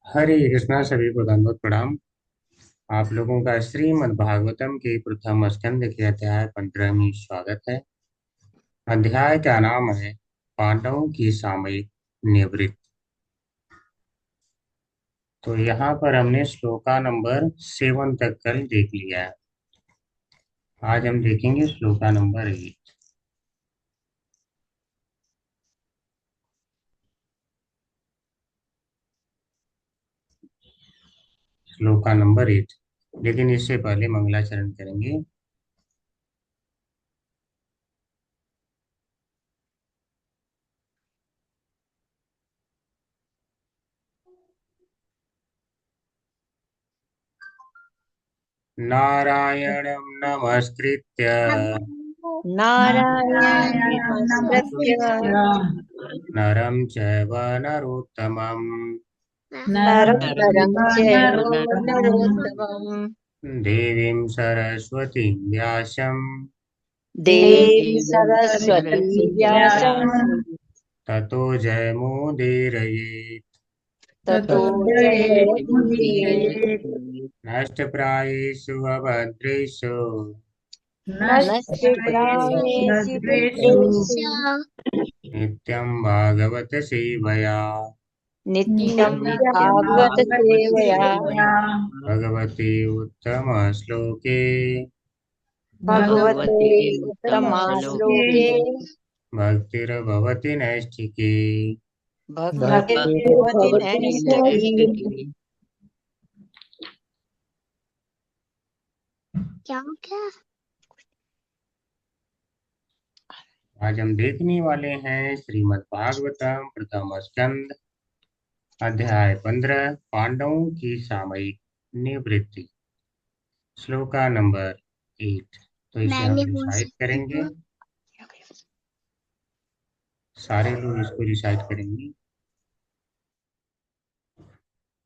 हरे कृष्णा। सभी को दंडवत प्रणाम। आप लोगों का श्रीमद् भागवतम के प्रथम स्कंद के अध्याय 15 में स्वागत है। अध्याय का नाम है पांडवों की सामयिक निवृत्ति। तो यहाँ पर हमने श्लोका नंबर 7 तक कल देख लिया है। आज हम देखेंगे श्लोका नंबर 8। श्लोका नंबर 8, लेकिन इससे पहले मंगलाचरण करेंगे। नारायणं नमस्कृत्य नारायणं नमस्कृत्य नरं चैव नरोत्तमं नरं चैव नरोत्तमं देवीं सरस्वतीं व्यासं देवीं सरस्वती व्यासं ततो जयमुदीरयेत्। ततो जयमुदीरयेत्। नष्टप्रायेषु अभद्रेषु नष्टप्रायेषु भद्रेषु नित्यं भागवत सेवया नित्यं भागवत सेवया भगवते उत्तम श्लोके भगवते उत्तमश्लोके भक्तिर्भवति नैष्ठिकी। भक्तिर्भवति नैष्ठिकी। क्या हो गया? आज हम देखने वाले हैं श्रीमद् भागवतम प्रथम स्कंद अध्याय 15 पांडवों की सामयिक निवृत्ति, श्लोका नंबर 8। तो इसे हम रिसाइट करेंगे। सारे लोग इसको रिसाइट करेंगे।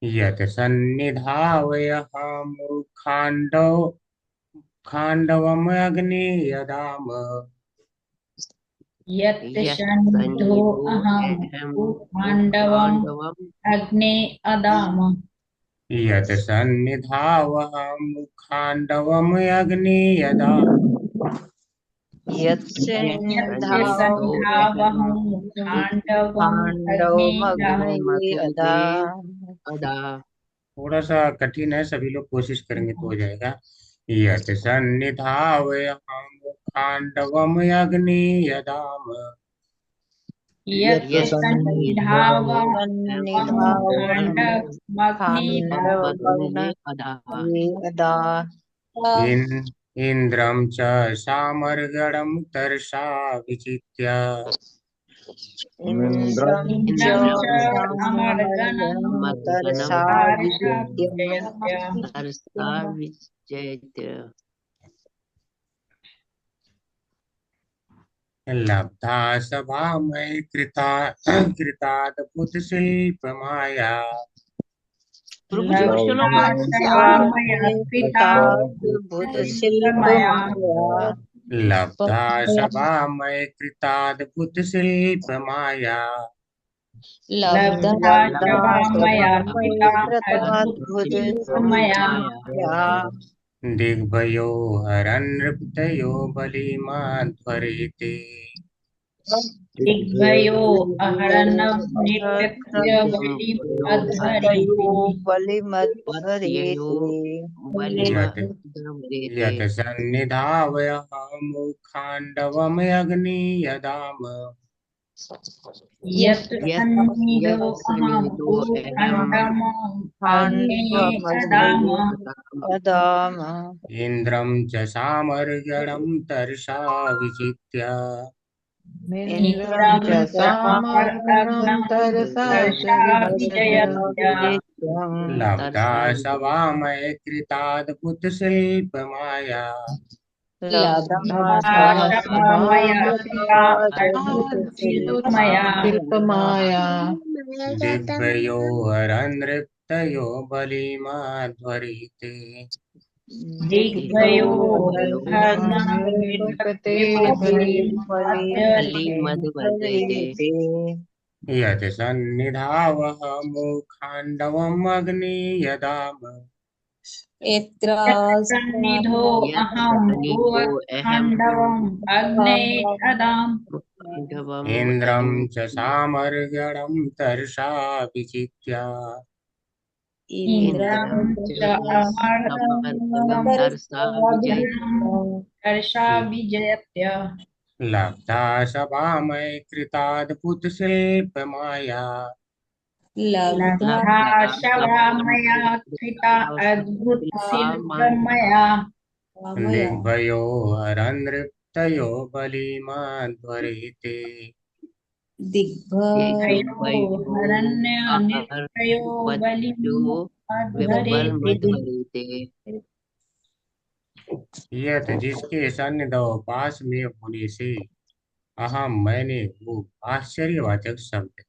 यत सन्निधावयः खांडवम अग्नि यदाम यत्सन्निधो अहं पाण्डवम् अग्ने अदाम। यत सन्निधावहं खांडवम अग्नि यदाम यत्सन्निधावहं खाण्डवम् अग्ने अदा। थोड़ा सा कठिन है, सभी लोग कोशिश करेंगे तो हो जाएगा। यत सन्निधावहं खांडवम अग्नि यदाम यत्सन्निधावहं खाण्डवमग्ने अदा। इंद्रं च सामर्गणं तरसा विचित्य इंद्रं च अमर्गणं तरसा विजयते। लब्धा सभामय कृताद्भुत शिल्प माया लब्धा सभामय कृताद्भुत शिल्प माया दिग्भयो हरन्नृपतयो बलिमाध्वरेते दिग्भयो अहरन्नृपत्य बलिमध्वरेते। यत सन्निधावयहं खाण्डवम् अग्नि यदाम यत्सन्निधो अहं अदाम। इंद्रं च सामर्गणं तरसा विचित्य इंद्रं च सामर्गणं तरसा विजयत्य। लब्धा सभामय कृताद्भुत शिल्प माया शिल्पमाया दिग्भयो हरन्नृप तयो बलिमाध्वरीते। दिग्भयो नृपते धर्माद्यते बलिमध्वरीते यत् सन्निधावः मुखाण्डवम् अग्नियदाम। यत्र सन्निधो अहं सन्निधो अहं भुवत्खण्डवम् अग्ने ददाम् मुखण्डवम् इन्द्रं च सामर्गणं तर्षा विचित्या। इन्द्रं इन्द्रं च च अमर्दनं समर्गणं तरसा वर्धनं विजयम् हर्षा विजयत्य लब्धा सभामैकृताद्भुतशिल्पमाया। लब्धा लब्धा शवा मया कृता अद्भुत शिल्प लब्धा मया मया दिग्भयो हरन्नृप्तयो बलिमाध्वरीते। भयो दिग्भयो हरण्य निर्भयो अहर्वचो बलिम् अध्वरेते विबलमध्वरीते यत जिसके सन्निधौ पास में होने से अहम मैंने वो आश्चर्यवाचक शब्द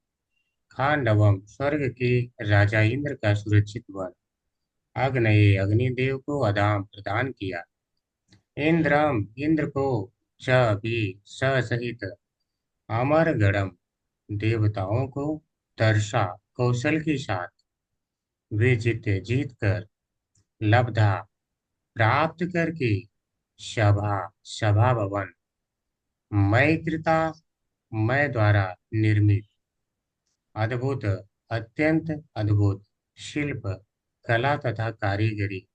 खांडवम स्वर्ग के राजा इंद्र का सुरक्षित वन अग्नये अग्निदेव को अदाम प्रदान किया। इंद्रम इंद्र को च भी स सहित अमरगढ़म देवताओं को दर्शा कौशल के साथ वे जीत कर लब्धा प्राप्त करके सभा सभा भवन मय कृता मैं द्वारा निर्मित अद्भुत अत्यंत अद्भुत शिल्प कला तथा कारीगरी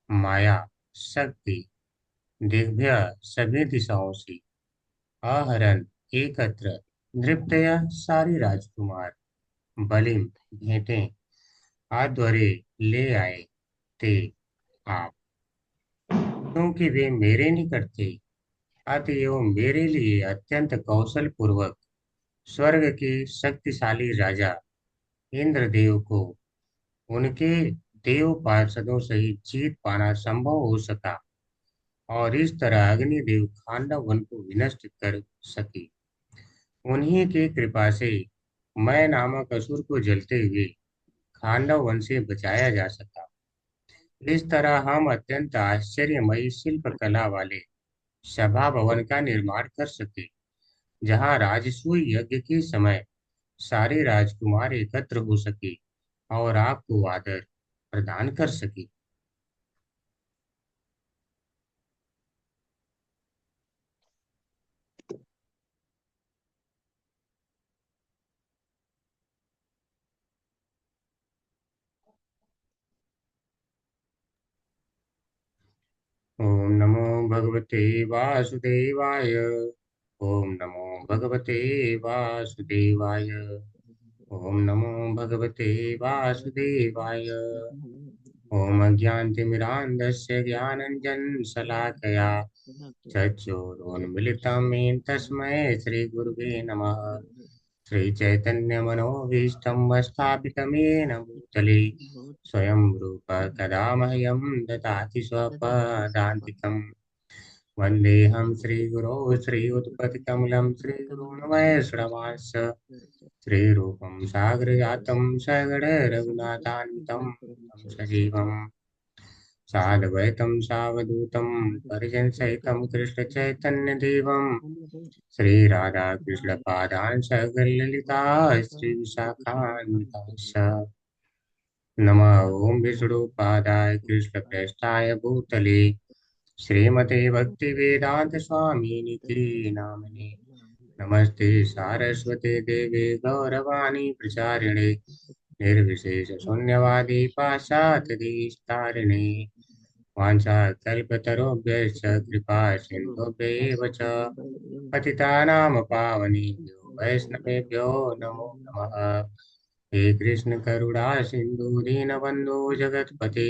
माया शक्ति दिव्य सभी दिशाओं से आहरण एकत्र नृत्य सारी राजकुमार बलिम भेंटें आध्वर्य ले आए थे आप, क्योंकि वे मेरे निकट थे अतएव मेरे लिए अत्यंत कौशल पूर्वक स्वर्ग के शक्तिशाली राजा इंद्रदेव को उनके देव पार्षदों सहित जीत पाना संभव हो सका और इस तरह अग्निदेव खांडव वन को विनष्ट कर सके। उन्हीं की कृपा से मैं नामक असुर को जलते हुए खांडव वन से बचाया जा सका। इस तरह हम अत्यंत आश्चर्यमयी शिल्प कला वाले सभा भवन का निर्माण कर सके, जहाँ राजसूय यज्ञ के समय सारे राजकुमार एकत्र हो सके और आपको आदर प्रदान कर सके। ओम नमो भगवते वासुदेवाय। ओम नमो भगवते वासुदेवाय। ओम नमो भगवते वासुदेवाय। ओम अज्ञानतिमिरान्धस्य ज्ञानञ्जनशलाकया चक्षुरुन्मिलितं येन तस्मै श्रीगुरुवे नमः। श्रीचैतन्यमनोभीष्टं स्थापितं येन भूतले स्वयं रूप कदा मह्यं ददाति स्वपदान्तिकम्। वन्देऽहं श्रीगुरो श्रीयुतपतिकमलं श्रीगुरून् वैष्णवांश्च श्रीरूपं सागरजातं सगणरघुनाथान्वितं तं सजीवम् साद्वैतं सावधूतं परिजनसहितं कृष्णचैतन्यदेवं श्रीराधाकृष्णपादान् सगललिता श्रीविशाखान्वितांश्च नमः ॐ विष्णुपादाय कृष्णप्रेष्ठाय भूतले श्रीमते भक्तिवेदान्तस्वामिनिति नामिने नमस्ते सारस्वते देवे गौरवाणी प्रचारिणे निर्विशेष शून्यवादी पाश्चात्यदेशतारिणे वाञ्छाकल्पतरुभ्यश्च कृपा सिन्धुभ्यैव च पतितानां पावनेभ्यो वैष्णवेभ्यो नमो नमः। हे कृष्ण करुणा सिन्धु दीनबन्धु जगत्पते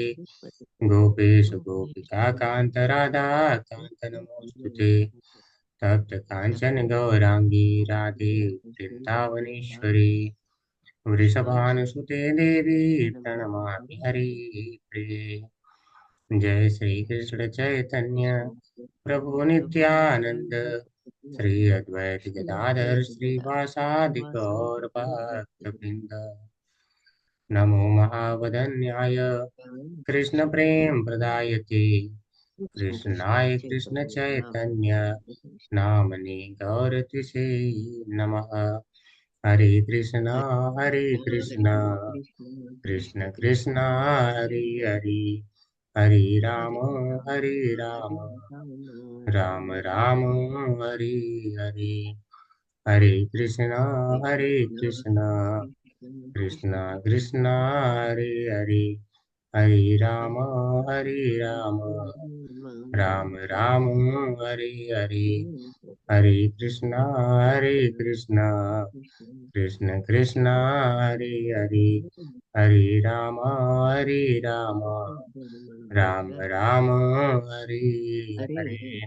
गोपेश गोपिका कान्त राधा कान्त नमोऽस्तुते। तप्त काञ्चन गौराङ्गी राधे वृन्दावनेश्वरी वृषभानुसुते देवी प्रणमामि हरिप्रिये। जय श्री कृष्ण चैतन्य प्रभु नित्यानंद श्री अद्वैत गदाधर श्रीवासादि गौर भक्तवृंद। नमो महावदन्याय कृष्ण प्रेम प्रदायते कृष्णाय कृष्ण चैतन्य नामने गौरतिसे नमः। हरे कृष्णा कृष्ण कृष्ण कृष्ण हरे हरे हरे राम राम राम हरे हरे हरे कृष्णा कृष्ण कृष्ण कृष्ण हरे हरे हरे राम राम राम हरे हरे हरे कृष्णा कृष्ण कृष्ण हरे हरे हरे राम राम राम हरे हरे।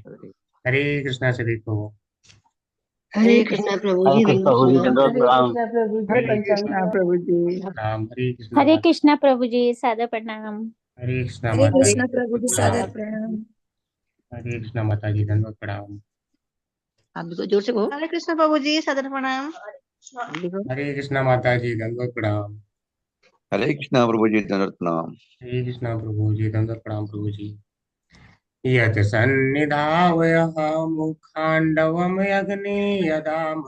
हरे कृष्णा सभी को। हरे कृष्णा प्रभु हरे जी, कृष्ण प्रभु जी, दंडवत दंडवत प्रणाम। हरे प्रणाम। कृष्णा प्रभु जी, हरे हरे पंचांग कृष्णा प्रभु जी। राम। हरे कृष्णा हरे माता। कृष्णा प्रभु जी, सादर प्रणाम। हरे कृष्णा हरे माता जी, कृष्णा प्रभु दंडवत जी, प्रणाम। सादर प्रणाम। हरे कृष्णा माता जी, दंडवत प्रणाम। आप भी जोर से कहो। हरे कृष्णा प्रभु जी, सादर प्रणाम। आप भी कहो। हरे कृष्णा माता जी, दंडवत प्रणाम। हरे कृष्णा प्रभु जी, दंडवत प्रणाम। हरे कृष्णा प्रभु जी, दंडवत प्रणाम प्रभु जी। यत् सन्निधावयः मुखाण्डवम् अग्ने यदाम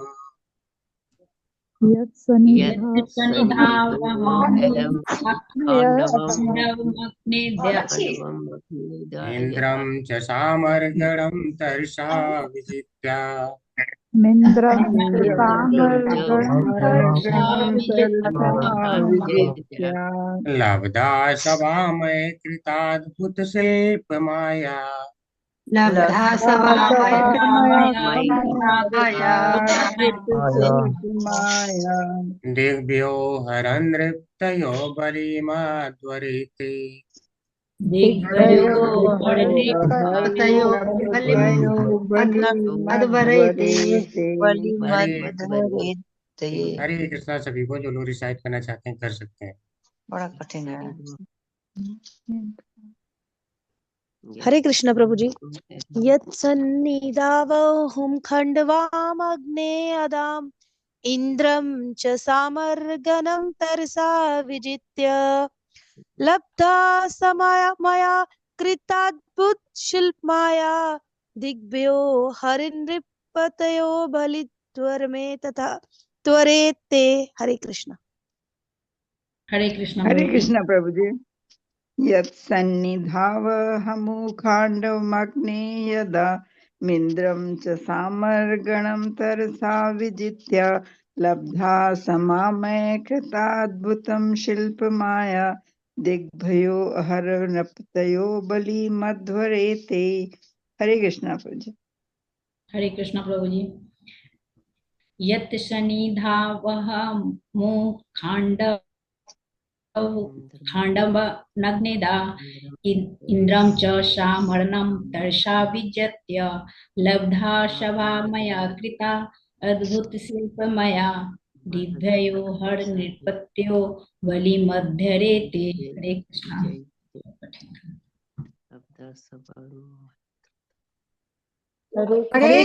यत्सनिधावहं यत्सन्निधानम् खाण्डवमग्नेद्य इन्द्रं च सामर्गणं तर्षा विजित्या मिन्द्रं च गणं सामर्गणन्तरिक्षाविजित्य लब्धा सभामय कृताद्भुतशिल्पमाया लब्धा सभा मया लब्धासवामया माया कृताद्भुतशिल्पमाया दिव्यो हरन्नृप्तयो बलिमाध्वरीते दिग्भयो दिग्भयो हरणे तयो बलिम हरिणृपतयो अद अदभरैते बलिमद्वरेते हरे बलिमद्वरेते। हरे कृष्णा। सभी को जो लोग रिसाइट करना चाहते हैं कर सकते हैं। बड़ा कठिन है। हरे कृष्ण प्रभु जी। यत्सन्निधावहुं खण्डवामग्ने अदाम् इन्द्रं च सामर्गनं तरसा विजित्य लब्धा समया मया कृताद्भुतशिल्पमाया दिग्भ्यो हरिनृपतयो बलित्वरमे तथा त्वरेते। हरे कृष्ण। हरे कृष्ण हरे प्रभु जी। कृष्णा प्रभु जी। यत्सन्निधावहमुखाण्डवमग्ने यदा मिन्द्रं च सामर्गणं तरसा विजित्य लब्धा समामय कृताद्भुतं शिल्पमाया दिग्भयो हरनपतयो बलिमध्वरेते। हरे कृष्णा प्रभु जी। हरे कृष्ण प्रभु जी। यत् सनिधावहं खाण्डव नग्नेदा इन्द्रं च सामर्णं दर्शा विजत्य लब्धा सभा मया कृता अद्भुतशिल्पमया दिव्ययो हरनृपत्यो बलिमध्यरेते। हरे कृष्ण। हरे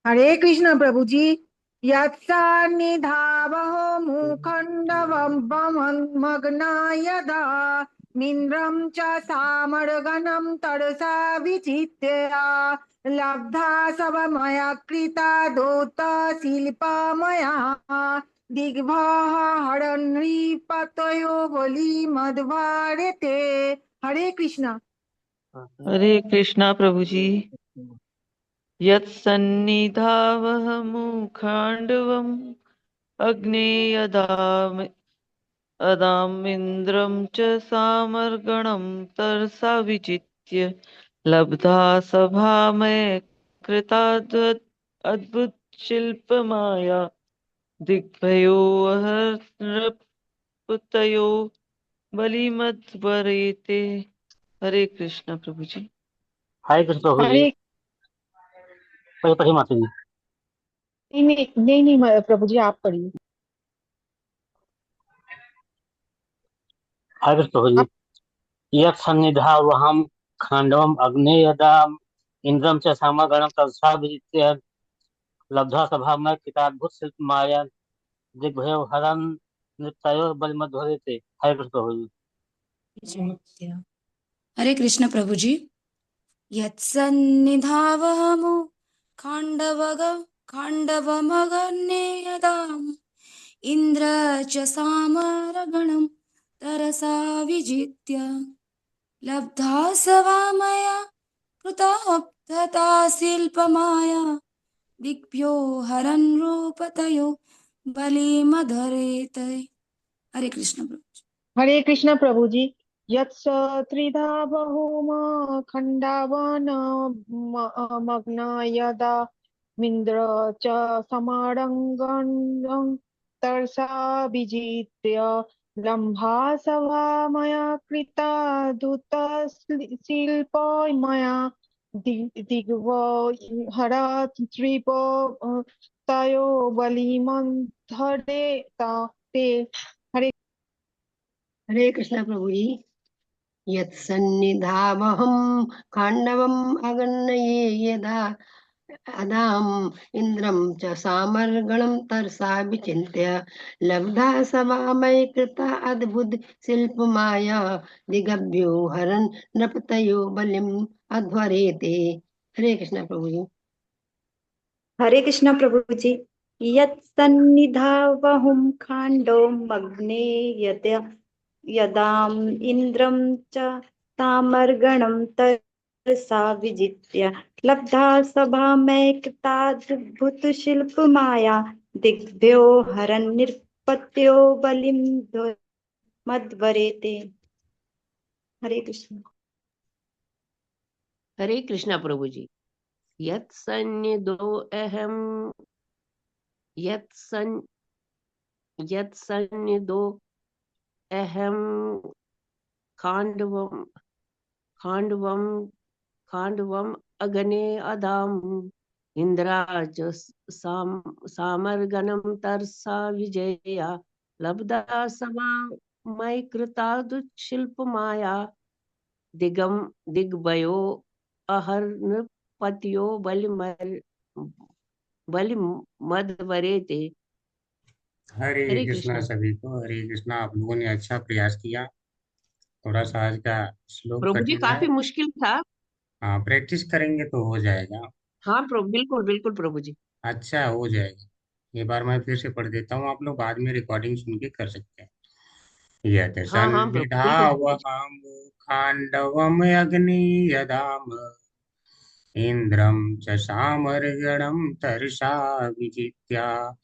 हरे कृष्ण प्रभु जी। यत्सन्निधावहो मुखण्डवं मग्ना यदा मिन्द्रं च सामर्गणं तरसा विचित्य लब्धा सवमया कृता दूतशिल्पमया दिग्भः हरन्नृपतयो बलिमद्भारते। हरे कृष्ण। हरे कृष्णा प्रभु जी। यत्सन्निधावहमुखाण्डवम् अग्ने अदामिन्द्रं च सामर्गणं तरसा विजित्य लब्धा सभामय कृताद्भुतशिल्पमाया दिग्भयो हरपतयो बलिमद्वरेते। हरे कृष्णा प्रभु जी। हरे कृष्ण प्रभु जी। हरे पढ़िए पढ़िए माता जी। नहीं प्रभु जी, आप पढ़िए। हरे कृष्ण प्रभु जी। आप यत्सन्निधावहं खाण्डवम् अग्ने यदा इन्द्रं च सामगणं तत्सा विजित्य लब्धा सभामय कृताद्भुत शिल्पमाया दिग्भयो हरन् नृत्यो बलिमध्वरेते। हरे कृष्ण प्रभु जी। हरे कृष्ण प्रभु जी। यत्सन्निधावहमु खाण्डवमगन्ये यदाम् इन्द्र च सामरगणं तरसा विजित्य लब्धा स वा मया कृतोऽप्तता शिल्पमाया दिग्भ्यो हरन् रूपतयो बलिमधरेत। हरे कृष्ण प्रभु। हरे कृष्ण प्रभु जी। यत्स त्रिधा बहुम खंडावन मग्न यदा मिन्द्र च समारंगं तरसा विजित्य लम्भा सभा मया कृता दूत शिल्पमया दिग्व हरा त्रिप तयो बलिमन्धरे ते। हरे हरे कृष्ण प्रभु जी। यत्सन्निधावहं खाण्डवम् अगन्नये यदा अदाम् इन्द्रं च सामरगणं तरसा विचिन्त्य लब्धा सभा मयि कृता अद्भुत शिल्पमाया दिगभ्यो हरन् नृपतयो बलिम् अध्वरेते। हरे कृष्ण प्रभु जी। हरे कृष्ण प्रभु जी। यत्सन्निधावहुं खाण्डो मग्ने यदाम् इन्द्रं च तामर्गणं तरसा विजित्य लब्धा सभामैकताद्भुतशिल्पमाया दिग्भ्यो हरन्नृपत्यो बलिं मध्वरेते। हरे कृष्ण। हरे कृष्ण प्रभु जी। यत्सन्निधो अहम यत्सन्निधो अहम खांडवम खांडवम खांडवम अग्ने अदाम इंद्राज सामरगणम तरसा विजया लब्धा समा मयि कृता दुशिल्प माया दिगम दिग्भयो अहर्नपत्यो बलिमद्वरे ते। हरे हरे कृष्णा कृष्ण। सभी को। हरे कृष्णा। आप लोगों ने अच्छा प्रयास किया। थोड़ा सा आज का श्लोक प्रभु जी कठिन है। काफी मुश्किल था। हाँ, प्रैक्टिस करेंगे तो हो जाएगा। हाँ प्रभु, बिल्कुल बिल्कुल प्रभु जी। अच्छा हो जाएगा। ये बार मैं फिर से पढ़ देता हूँ, आप लोग बाद में रिकॉर्डिंग सुन के कर सकते हैं। यत् हाँ हाँ प्रभु, बिल्कुल प्रभु जी। सन्निधावहं खाण्डवम् अग्नियदाम इन्द्रं च सामर्गणं तरसा विजित्या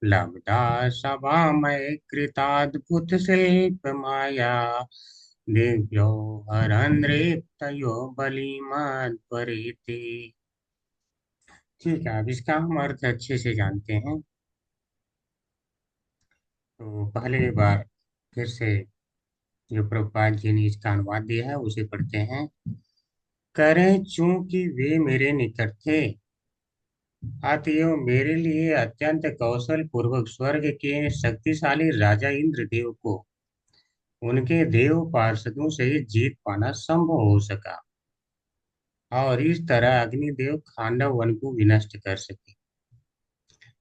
लब्धा सभामैकृताद्भुतशिल्पमाया दिव्यो हरन्नृपतयो बलिमद्वरेते। ठीक है, अब इसका हम अर्थ अच्छे से जानते हैं। तो पहले बार फिर से जो प्रभुपाद जी ने इसका अनुवाद दिया है उसे पढ़ते हैं। करें चूंकि वे मेरे निकट थे, अतएव मेरे लिए अत्यंत कौशल पूर्वक स्वर्ग के शक्तिशाली राजा इंद्रदेव को उनके देव पार्षदों से जीत पाना संभव हो सका और इस तरह अग्निदेव खांडव वन को विनष्ट कर सके।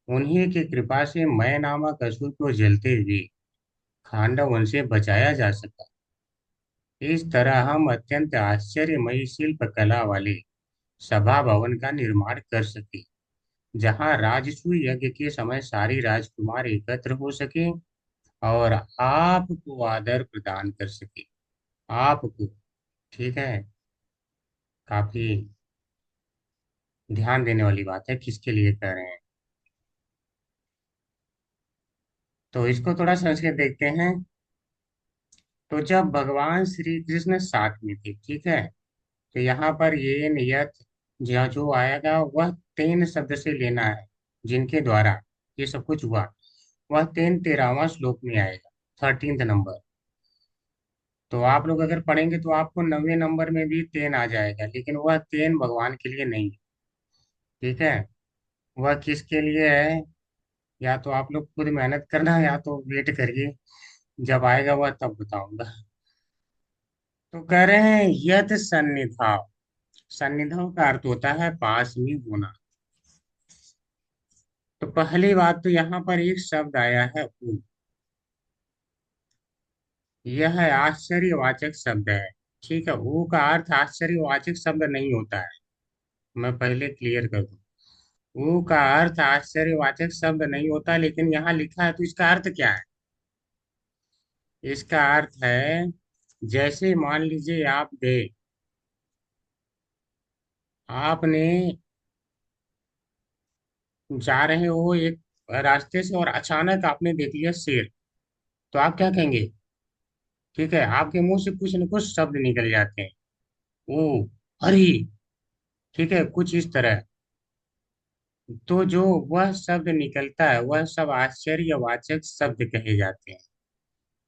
उन्हीं की कृपा से मैं नामक असुर को जलते हुए खांडव वन से बचाया जा सका। इस तरह हम अत्यंत आश्चर्यमयी शिल्प कला वाले सभा भवन का निर्माण कर सके, जहाँ राजसूय यज्ञ के समय सारी राजकुमार एकत्र हो सके और आपको आदर प्रदान कर सके। आपको, ठीक है, काफी ध्यान देने वाली बात है, किसके लिए कर रहे हैं। तो इसको थोड़ा समझ के देखते हैं। तो जब भगवान श्री कृष्ण साथ में थे, ठीक है, तो यहाँ पर ये नियत जो जो आएगा वह तीन शब्द से लेना है, जिनके द्वारा ये सब कुछ हुआ। वह 13वां श्लोक में आएगा, 13th नंबर। तो आप लोग अगर पढ़ेंगे तो आपको 9वें नंबर में भी 10 आ जाएगा, लेकिन वह 10 भगवान के लिए नहीं, ठीक है। वह किसके लिए है, या तो आप लोग खुद मेहनत करना या तो वेट करिए, जब आएगा वह तब बताऊंगा। तो कह रहे हैं यत सन्निधाव। सन्निधाव का अर्थ होता है पास में होना। तो पहली बात तो यहाँ पर एक शब्द आया है उ। यह आश्चर्यवाचक शब्द है। ठीक है, ऊ का अर्थ आश्चर्यवाचक शब्द नहीं होता है। मैं पहले क्लियर कर दूं, ऊ का अर्थ आश्चर्यवाचक शब्द नहीं होता, लेकिन यहाँ लिखा है तो इसका अर्थ क्या है? इसका अर्थ है, जैसे मान लीजिए आप गए, आपने जा रहे हो एक रास्ते से और अचानक आपने देख लिया शेर, तो आप क्या कहेंगे? ठीक है, आपके मुंह से कुछ न कुछ शब्द निकल जाते हैं, ओ, हरी, ठीक है, कुछ इस तरह। तो जो वह शब्द निकलता है वह सब आश्चर्यवाचक शब्द कहे जाते हैं।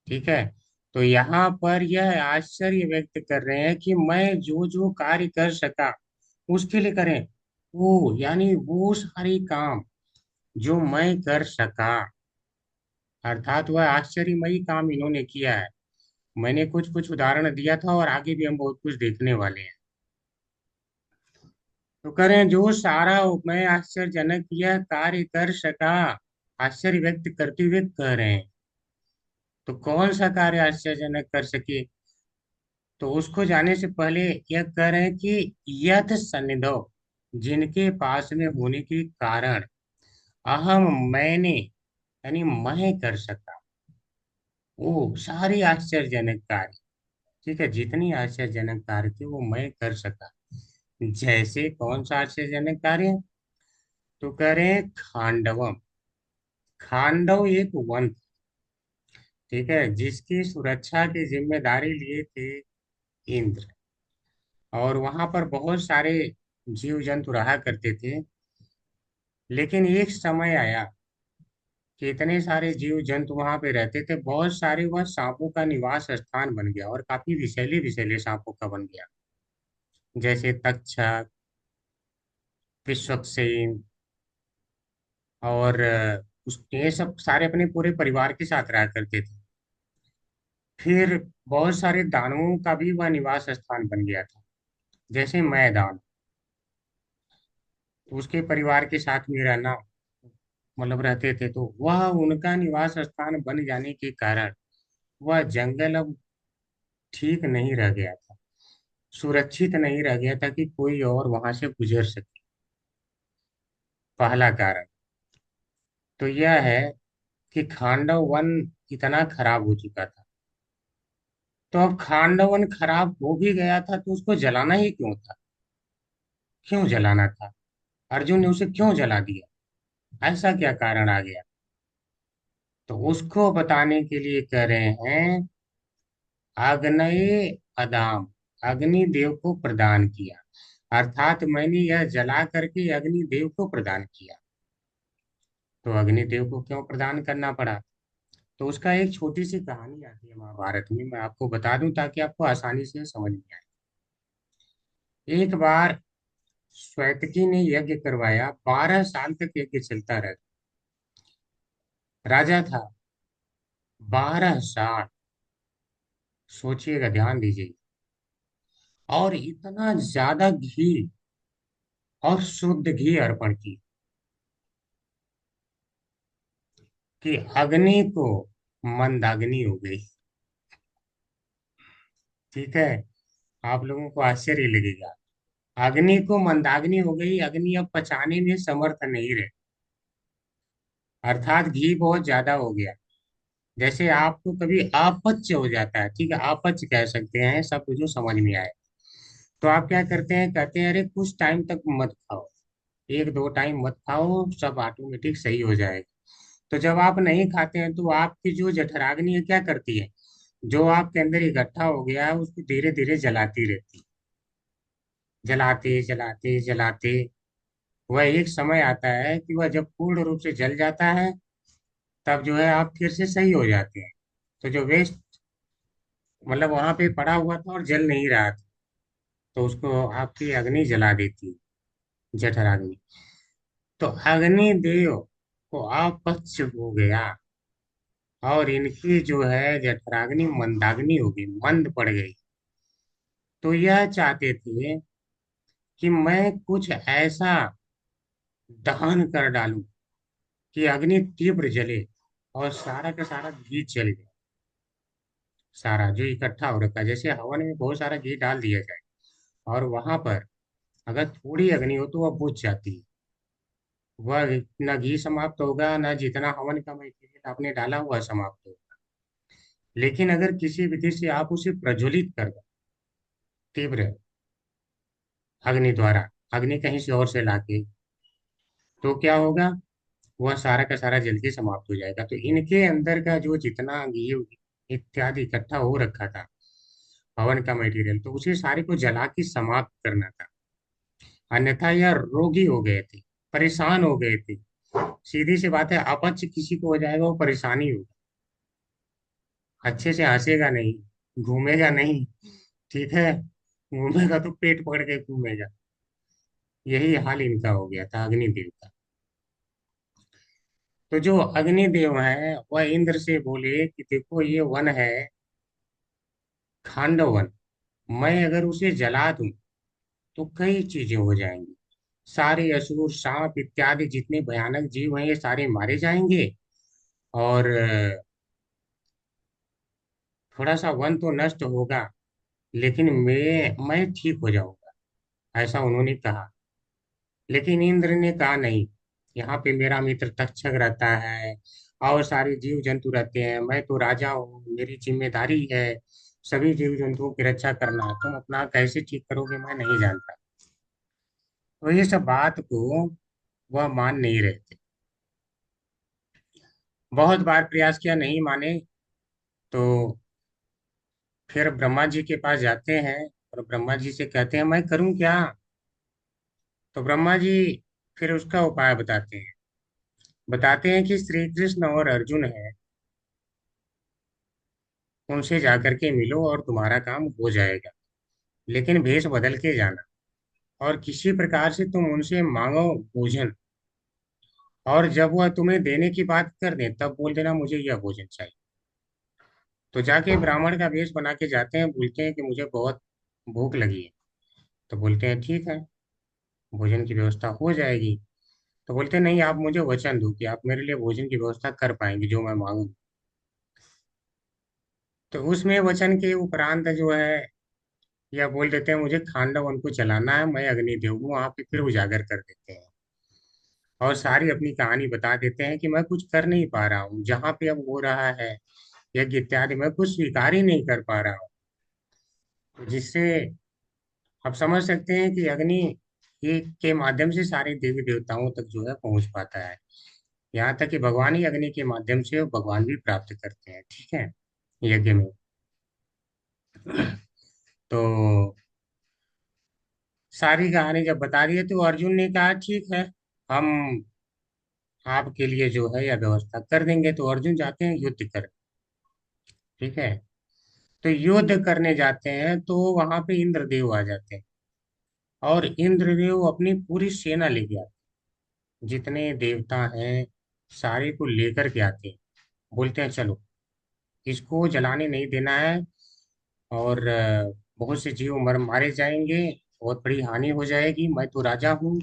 ठीक है, तो यहाँ पर यह आश्चर्य व्यक्त कर रहे हैं कि मैं जो जो कार्य कर सका उसके लिए करें, वो यानी वो सारे काम जो मैं कर सका, अर्थात वह आश्चर्यमयी काम इन्होंने किया है। मैंने कुछ कुछ उदाहरण दिया था और आगे भी हम बहुत कुछ देखने वाले हैं। तो करें जो सारा मैं आश्चर्यजनक यह कार्य कर सका, आश्चर्य व्यक्त करते हुए कह रहे हैं। तो कौन सा कार्य आश्चर्यजनक कर सके? तो उसको जाने से पहले यह कह रहे हैं कि यथ सन्निधो, जिनके पास में होने के कारण, अहम मैंने यानी मैं कर सका, वो सारी आश्चर्यजनक कार्य, ठीक है, जितनी आश्चर्यजनक कार्य थे वो मैं कर सका। जैसे कौन सा आश्चर्यजनक कार्य? तो कह रहे हैं खांडवम। खांडव एक वन, ठीक है, जिसकी सुरक्षा की जिम्मेदारी लिए थे इंद्र। और वहां पर बहुत सारे जीव जंतु रहा करते थे, लेकिन एक समय आया कि इतने सारे जीव जंतु वहां पे रहते थे, बहुत सारे, वह सांपों का निवास स्थान बन गया और काफी विषैले विषैले सांपों का बन गया। जैसे तक्षक, विश्वक्सेन, और ये सब सारे अपने पूरे परिवार के साथ रहा करते थे। फिर बहुत सारे दानवों का भी वह निवास स्थान बन गया था, जैसे मैदान, उसके परिवार के साथ में रहना, मतलब रहते थे, तो वह उनका निवास स्थान बन जाने के कारण वह जंगल अब ठीक नहीं रह गया था, सुरक्षित नहीं रह गया था कि कोई और वहां से गुजर सके। पहला कारण तो यह है कि खांडव वन इतना खराब हो चुका था। तो अब खांडव वन खराब हो भी गया था तो उसको जलाना ही क्यों था? क्यों जलाना था? अर्जुन ने उसे क्यों जला दिया? ऐसा क्या कारण आ गया? तो उसको बताने के लिए कह रहे हैं, आग्नेय अदाम, अग्नि देव को प्रदान किया, अर्थात मैंने यह जला करके अग्नि देव को प्रदान किया। तो अग्निदेव को क्यों प्रदान करना पड़ा? तो उसका एक छोटी सी कहानी आती है महाभारत में, मैं आपको बता दूं ताकि आपको आसानी से समझ में आए। एक बार श्वेतकी ने यज्ञ करवाया, 12 साल तक यज्ञ चलता रहा। राजा था, 12 साल, सोचिएगा, ध्यान दीजिए, और इतना ज्यादा घी और शुद्ध घी अर्पण की कि अग्नि को मंदाग्नि हो गई। ठीक है, आप लोगों को आश्चर्य लगेगा, अग्नि को मंदाग्नि हो गई, अग्नि अब पचाने में समर्थ नहीं रहे, अर्थात घी बहुत ज्यादा हो गया। जैसे आपको कभी अपच हो जाता है, ठीक है, अपच कह सकते हैं, सब जो समझ में आए। तो आप क्या करते हैं, कहते हैं अरे कुछ टाइम तक मत खाओ, एक दो टाइम मत खाओ, सब ऑटोमेटिक सही हो जाएगा। तो जब आप नहीं खाते हैं तो आपकी जो जठराग्नि है क्या करती है, जो आपके अंदर इकट्ठा हो गया है उसको धीरे धीरे जलाती रहती है, जलाते जलाते जलाते वह एक समय आता है कि वह जब पूर्ण रूप से जल जाता है, तब जो है आप फिर से सही हो जाते हैं। तो जो वेस्ट, मतलब वहां पे पड़ा हुआ था और जल नहीं रहा था, तो उसको आपकी अग्नि जला देती है, जठराग्नि। तो अग्नि देव को अपच हो गया और इनकी जो है जठराग्नि मंदाग्नि हो गई, मंद पड़ गई। तो यह चाहते थे कि मैं कुछ ऐसा दहन कर डालूं कि अग्नि तीव्र जले और सारा का सारा घी जल गया। सारा जो इकट्ठा हो रखा है, जैसे हवन में बहुत सारा घी डाल दिया जाए और वहां पर अगर थोड़ी अग्नि हो तो वह बुझ जाती है। वह न घी समाप्त होगा, न जितना हवन का मटेरियल आपने डाला हुआ समाप्त होगा। लेकिन अगर किसी विधि से आप उसे प्रज्वलित कर दो तीव्र अग्नि द्वारा, अग्नि कहीं से और से लाके, तो क्या होगा, वह सारा का सारा जल्दी समाप्त हो जाएगा। तो इनके अंदर का जो जितना घी इत्यादि इकट्ठा हो रखा था हवन का मटेरियल, तो उसे सारे को जला के समाप्त करना था। अन्यथा यह रोगी हो गए थे, परेशान हो गए थे। सीधी सी बात है, अपच किसी को हो जाएगा वो परेशानी होगा, अच्छे से हंसेगा नहीं, घूमेगा नहीं, ठीक है, घूमेगा तो पेट पकड़ के घूमेगा। यही हाल इनका हो गया था अग्निदेव का। तो जो अग्निदेव है वह इंद्र से बोले कि देखो ये वन है खांडव वन, मैं अगर उसे जला दूं तो कई चीजें हो जाएंगी। सारे असुर सांप इत्यादि जितने भयानक जीव हैं ये सारे मारे जाएंगे, और थोड़ा सा वन तो नष्ट होगा, लेकिन मैं ठीक हो जाऊंगा, ऐसा उन्होंने कहा। लेकिन इंद्र ने कहा नहीं, यहाँ पे मेरा मित्र तक्षक रहता है और सारे जीव जंतु रहते हैं, मैं तो राजा हूँ, मेरी जिम्मेदारी है सभी जीव जंतुओं की रक्षा करना, तुम अपना कैसे ठीक करोगे मैं नहीं जानता। तो ये सब बात को वह मान नहीं रहे थे। बहुत बार प्रयास किया, नहीं माने, तो फिर ब्रह्मा जी के पास जाते हैं और ब्रह्मा जी से कहते हैं मैं करूं क्या। तो ब्रह्मा जी फिर उसका उपाय बताते हैं कि श्री कृष्ण और अर्जुन है, उनसे जाकर के मिलो और तुम्हारा काम हो जाएगा। लेकिन भेष बदल के जाना और किसी प्रकार से तुम उनसे मांगो भोजन, और जब वह तुम्हें देने की बात कर दे तब बोल देना मुझे यह भोजन चाहिए। तो जाके ब्राह्मण का वेश बना के जाते हैं, बोलते हैं कि मुझे बहुत भूख लगी है। तो बोलते हैं ठीक है, भोजन की व्यवस्था हो जाएगी। तो बोलते हैं नहीं, आप मुझे वचन दो कि आप मेरे लिए भोजन की व्यवस्था कर पाएंगे जो मैं मांगू। तो उसमें वचन के उपरांत जो है या बोल देते हैं मुझे खांडव उनको चलाना है, मैं अग्निदेव हूँ, वहां पे फिर उजागर कर देते हैं और सारी अपनी कहानी बता देते हैं कि मैं कुछ कर नहीं पा रहा हूँ, जहाँ पे अब हो रहा है यज्ञ इत्यादि मैं कुछ स्वीकार ही नहीं कर पा रहा हूँ। तो जिससे आप समझ सकते हैं कि अग्नि के माध्यम से सारे देवी देवताओं तक जो है पहुंच पाता है। यहाँ तक कि भगवान ही अग्नि के माध्यम से भगवान भी प्राप्त करते हैं, ठीक है, यज्ञ में। तो सारी कहानी जब बता दी है तो अर्जुन ने कहा ठीक है, हम आपके लिए जो है यह व्यवस्था कर देंगे। तो अर्जुन जाते हैं युद्ध कर, ठीक है, तो युद्ध करने जाते हैं तो वहां पे इंद्रदेव आ जाते हैं और इंद्रदेव अपनी पूरी सेना लेके आते हैं, जितने देवता हैं सारे को लेकर के आते हैं। बोलते हैं चलो इसको जलाने नहीं देना है, और बहुत से जीव मारे जाएंगे, बहुत बड़ी हानि हो जाएगी, मैं तो राजा हूँ,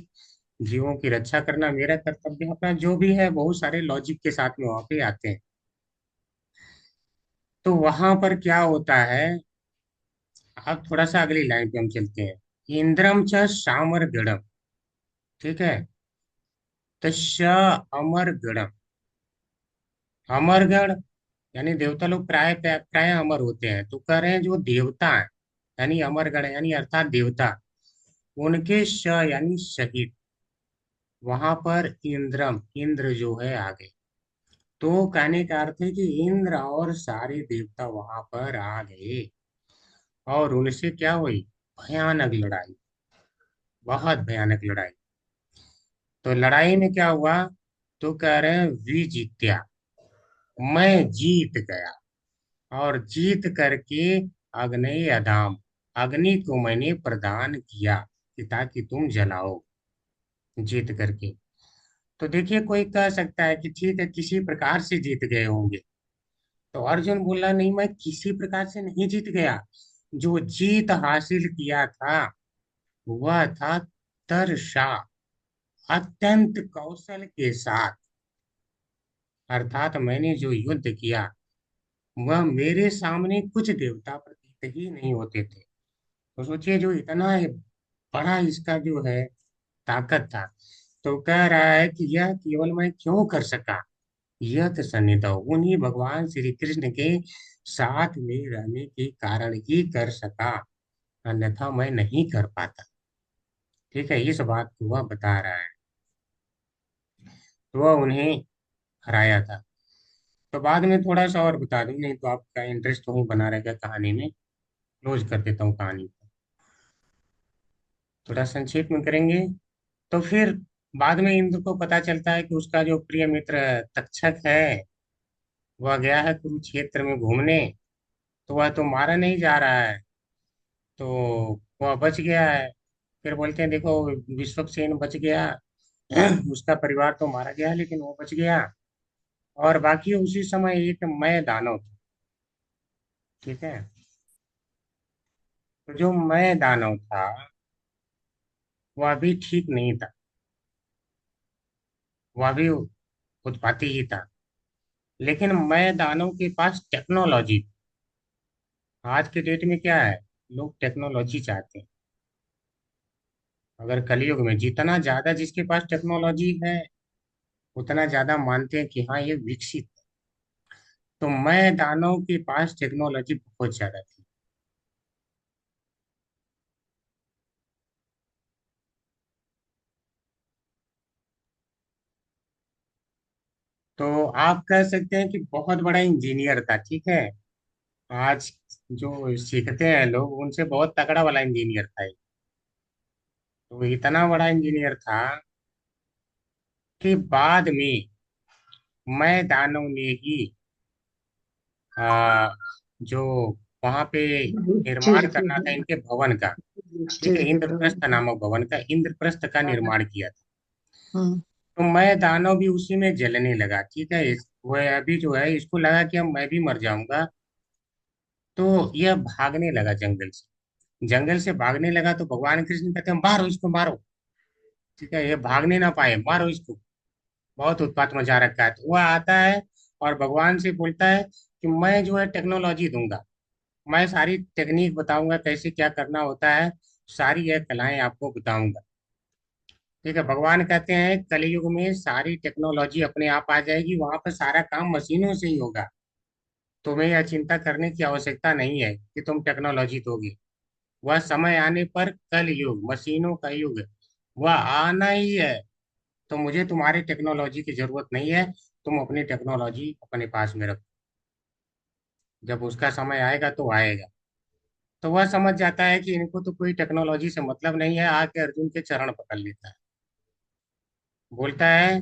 जीवों की रक्षा करना मेरा कर्तव्य है, अपना जो भी है बहुत सारे लॉजिक के साथ में वहां पे आते हैं। तो वहां पर क्या होता है, अब थोड़ा सा अगली लाइन पे हम चलते हैं। इंद्रम च सामर गणम, ठीक है, तस्य अमर गणम, अमरगण यानी देवता लोग प्राय प्राय अमर होते हैं, तो कह रहे हैं जो देवता है यानी अमरगण यानी अर्थात देवता, उनके श यानी शहीद, वहां पर इंद्रम इंद्र जो है आ गए। तो कहने का अर्थ है कि इंद्र और सारे देवता वहां पर आ गए और उनसे क्या हुई, भयानक लड़ाई, बहुत भयानक लड़ाई। तो लड़ाई में क्या हुआ, तो कह रहे हैं वी जीत्या, मैं जीत गया, और जीत करके अग्नि अधाम, अग्नि को मैंने प्रदान किया कि ताकि तुम जलाओ, जीत करके। तो देखिए कोई कह सकता है कि ठीक है किसी प्रकार से जीत गए होंगे। तो अर्जुन बोला नहीं, मैं किसी प्रकार से नहीं जीत गया, जो जीत हासिल किया था वह था तर्षा, अत्यंत कौशल के साथ, अर्थात मैंने जो युद्ध किया वह मेरे सामने कुछ देवता प्रतीत ही नहीं होते थे। तो सोचिए, जो इतना बड़ा इसका जो है ताकत था, तो कह रहा है कि यह केवल मैं क्यों कर सका, यह तो सन्निधि उन्हीं भगवान श्री कृष्ण के साथ में रहने के कारण ही कर सका, अन्यथा मैं नहीं कर पाता। ठीक है, इस बात को वह बता रहा है। तो वह उन्हें हराया था। तो बाद में थोड़ा सा और बता दूं, नहीं तो आपका इंटरेस्ट वहीं बना रहेगा कहानी में। क्लोज कर देता हूँ कहानी को, थोड़ा संक्षेप में करेंगे। तो फिर बाद में इंद्र को पता चलता है कि उसका जो प्रिय मित्र तक्षक है, वह गया है कुरुक्षेत्र में घूमने, तो वह तो मारा नहीं जा रहा है, तो वह बच गया है। फिर बोलते हैं देखो, विश्वक्सेन बच गया, उसका परिवार तो मारा गया लेकिन वो बच गया। और बाकी उसी समय एक मैं दानव था। ठीक है, तो जो मैं दानव था वह भी ठीक नहीं था, वह भी उत्पाती ही था। लेकिन मैं दानव के पास टेक्नोलॉजी, आज के डेट में क्या है, लोग टेक्नोलॉजी चाहते हैं। अगर कलयुग में जितना ज्यादा जिसके पास टेक्नोलॉजी है, उतना ज्यादा मानते हैं कि हाँ ये विकसित है। तो मैं दानव के पास टेक्नोलॉजी बहुत ज्यादा थी। तो आप कह सकते हैं कि बहुत बड़ा इंजीनियर था। ठीक है, आज जो सीखते हैं लोग उनसे बहुत तगड़ा वाला इंजीनियर था ये। तो इतना बड़ा इंजीनियर था कि बाद में मैं दानव ने ही आ, जो वहां पे निर्माण करना था इनके भवन का, ठीक है, इंद्रप्रस्थ नामक भवन का, इंद्रप्रस्थ का निर्माण किया था। तो मैं दानव भी उसी में जलने लगा। ठीक है, वह अभी जो है इसको लगा कि अब मैं भी मर जाऊंगा, तो यह भागने लगा जंगल से। जंगल से भागने लगा तो भगवान कृष्ण कहते हैं मारो इसको, मारो। ठीक है, ये भागने ना पाए, मारो इसको, बहुत उत्पात मचा रखा है। तो वह आता है और भगवान से बोलता है कि मैं जो है टेक्नोलॉजी दूंगा, मैं सारी टेक्निक बताऊंगा कैसे क्या करना होता है, सारी यह कलाएं आपको बताऊंगा। ठीक है, भगवान कहते हैं कलयुग में सारी टेक्नोलॉजी अपने आप आ जाएगी, वहां पर सारा काम मशीनों से ही होगा। तुम्हें यह चिंता करने की आवश्यकता नहीं है कि तुम टेक्नोलॉजी दोगे। वह समय आने पर कल युग, मशीनों का युग, वह आना ही है। तो मुझे तुम्हारी टेक्नोलॉजी की जरूरत नहीं है, तुम अपनी टेक्नोलॉजी अपने पास में रखो, जब उसका समय आएगा तो आएगा। तो वह समझ जाता है कि इनको तो कोई टेक्नोलॉजी से मतलब नहीं है, आके अर्जुन के चरण पकड़ लेता है, बोलता है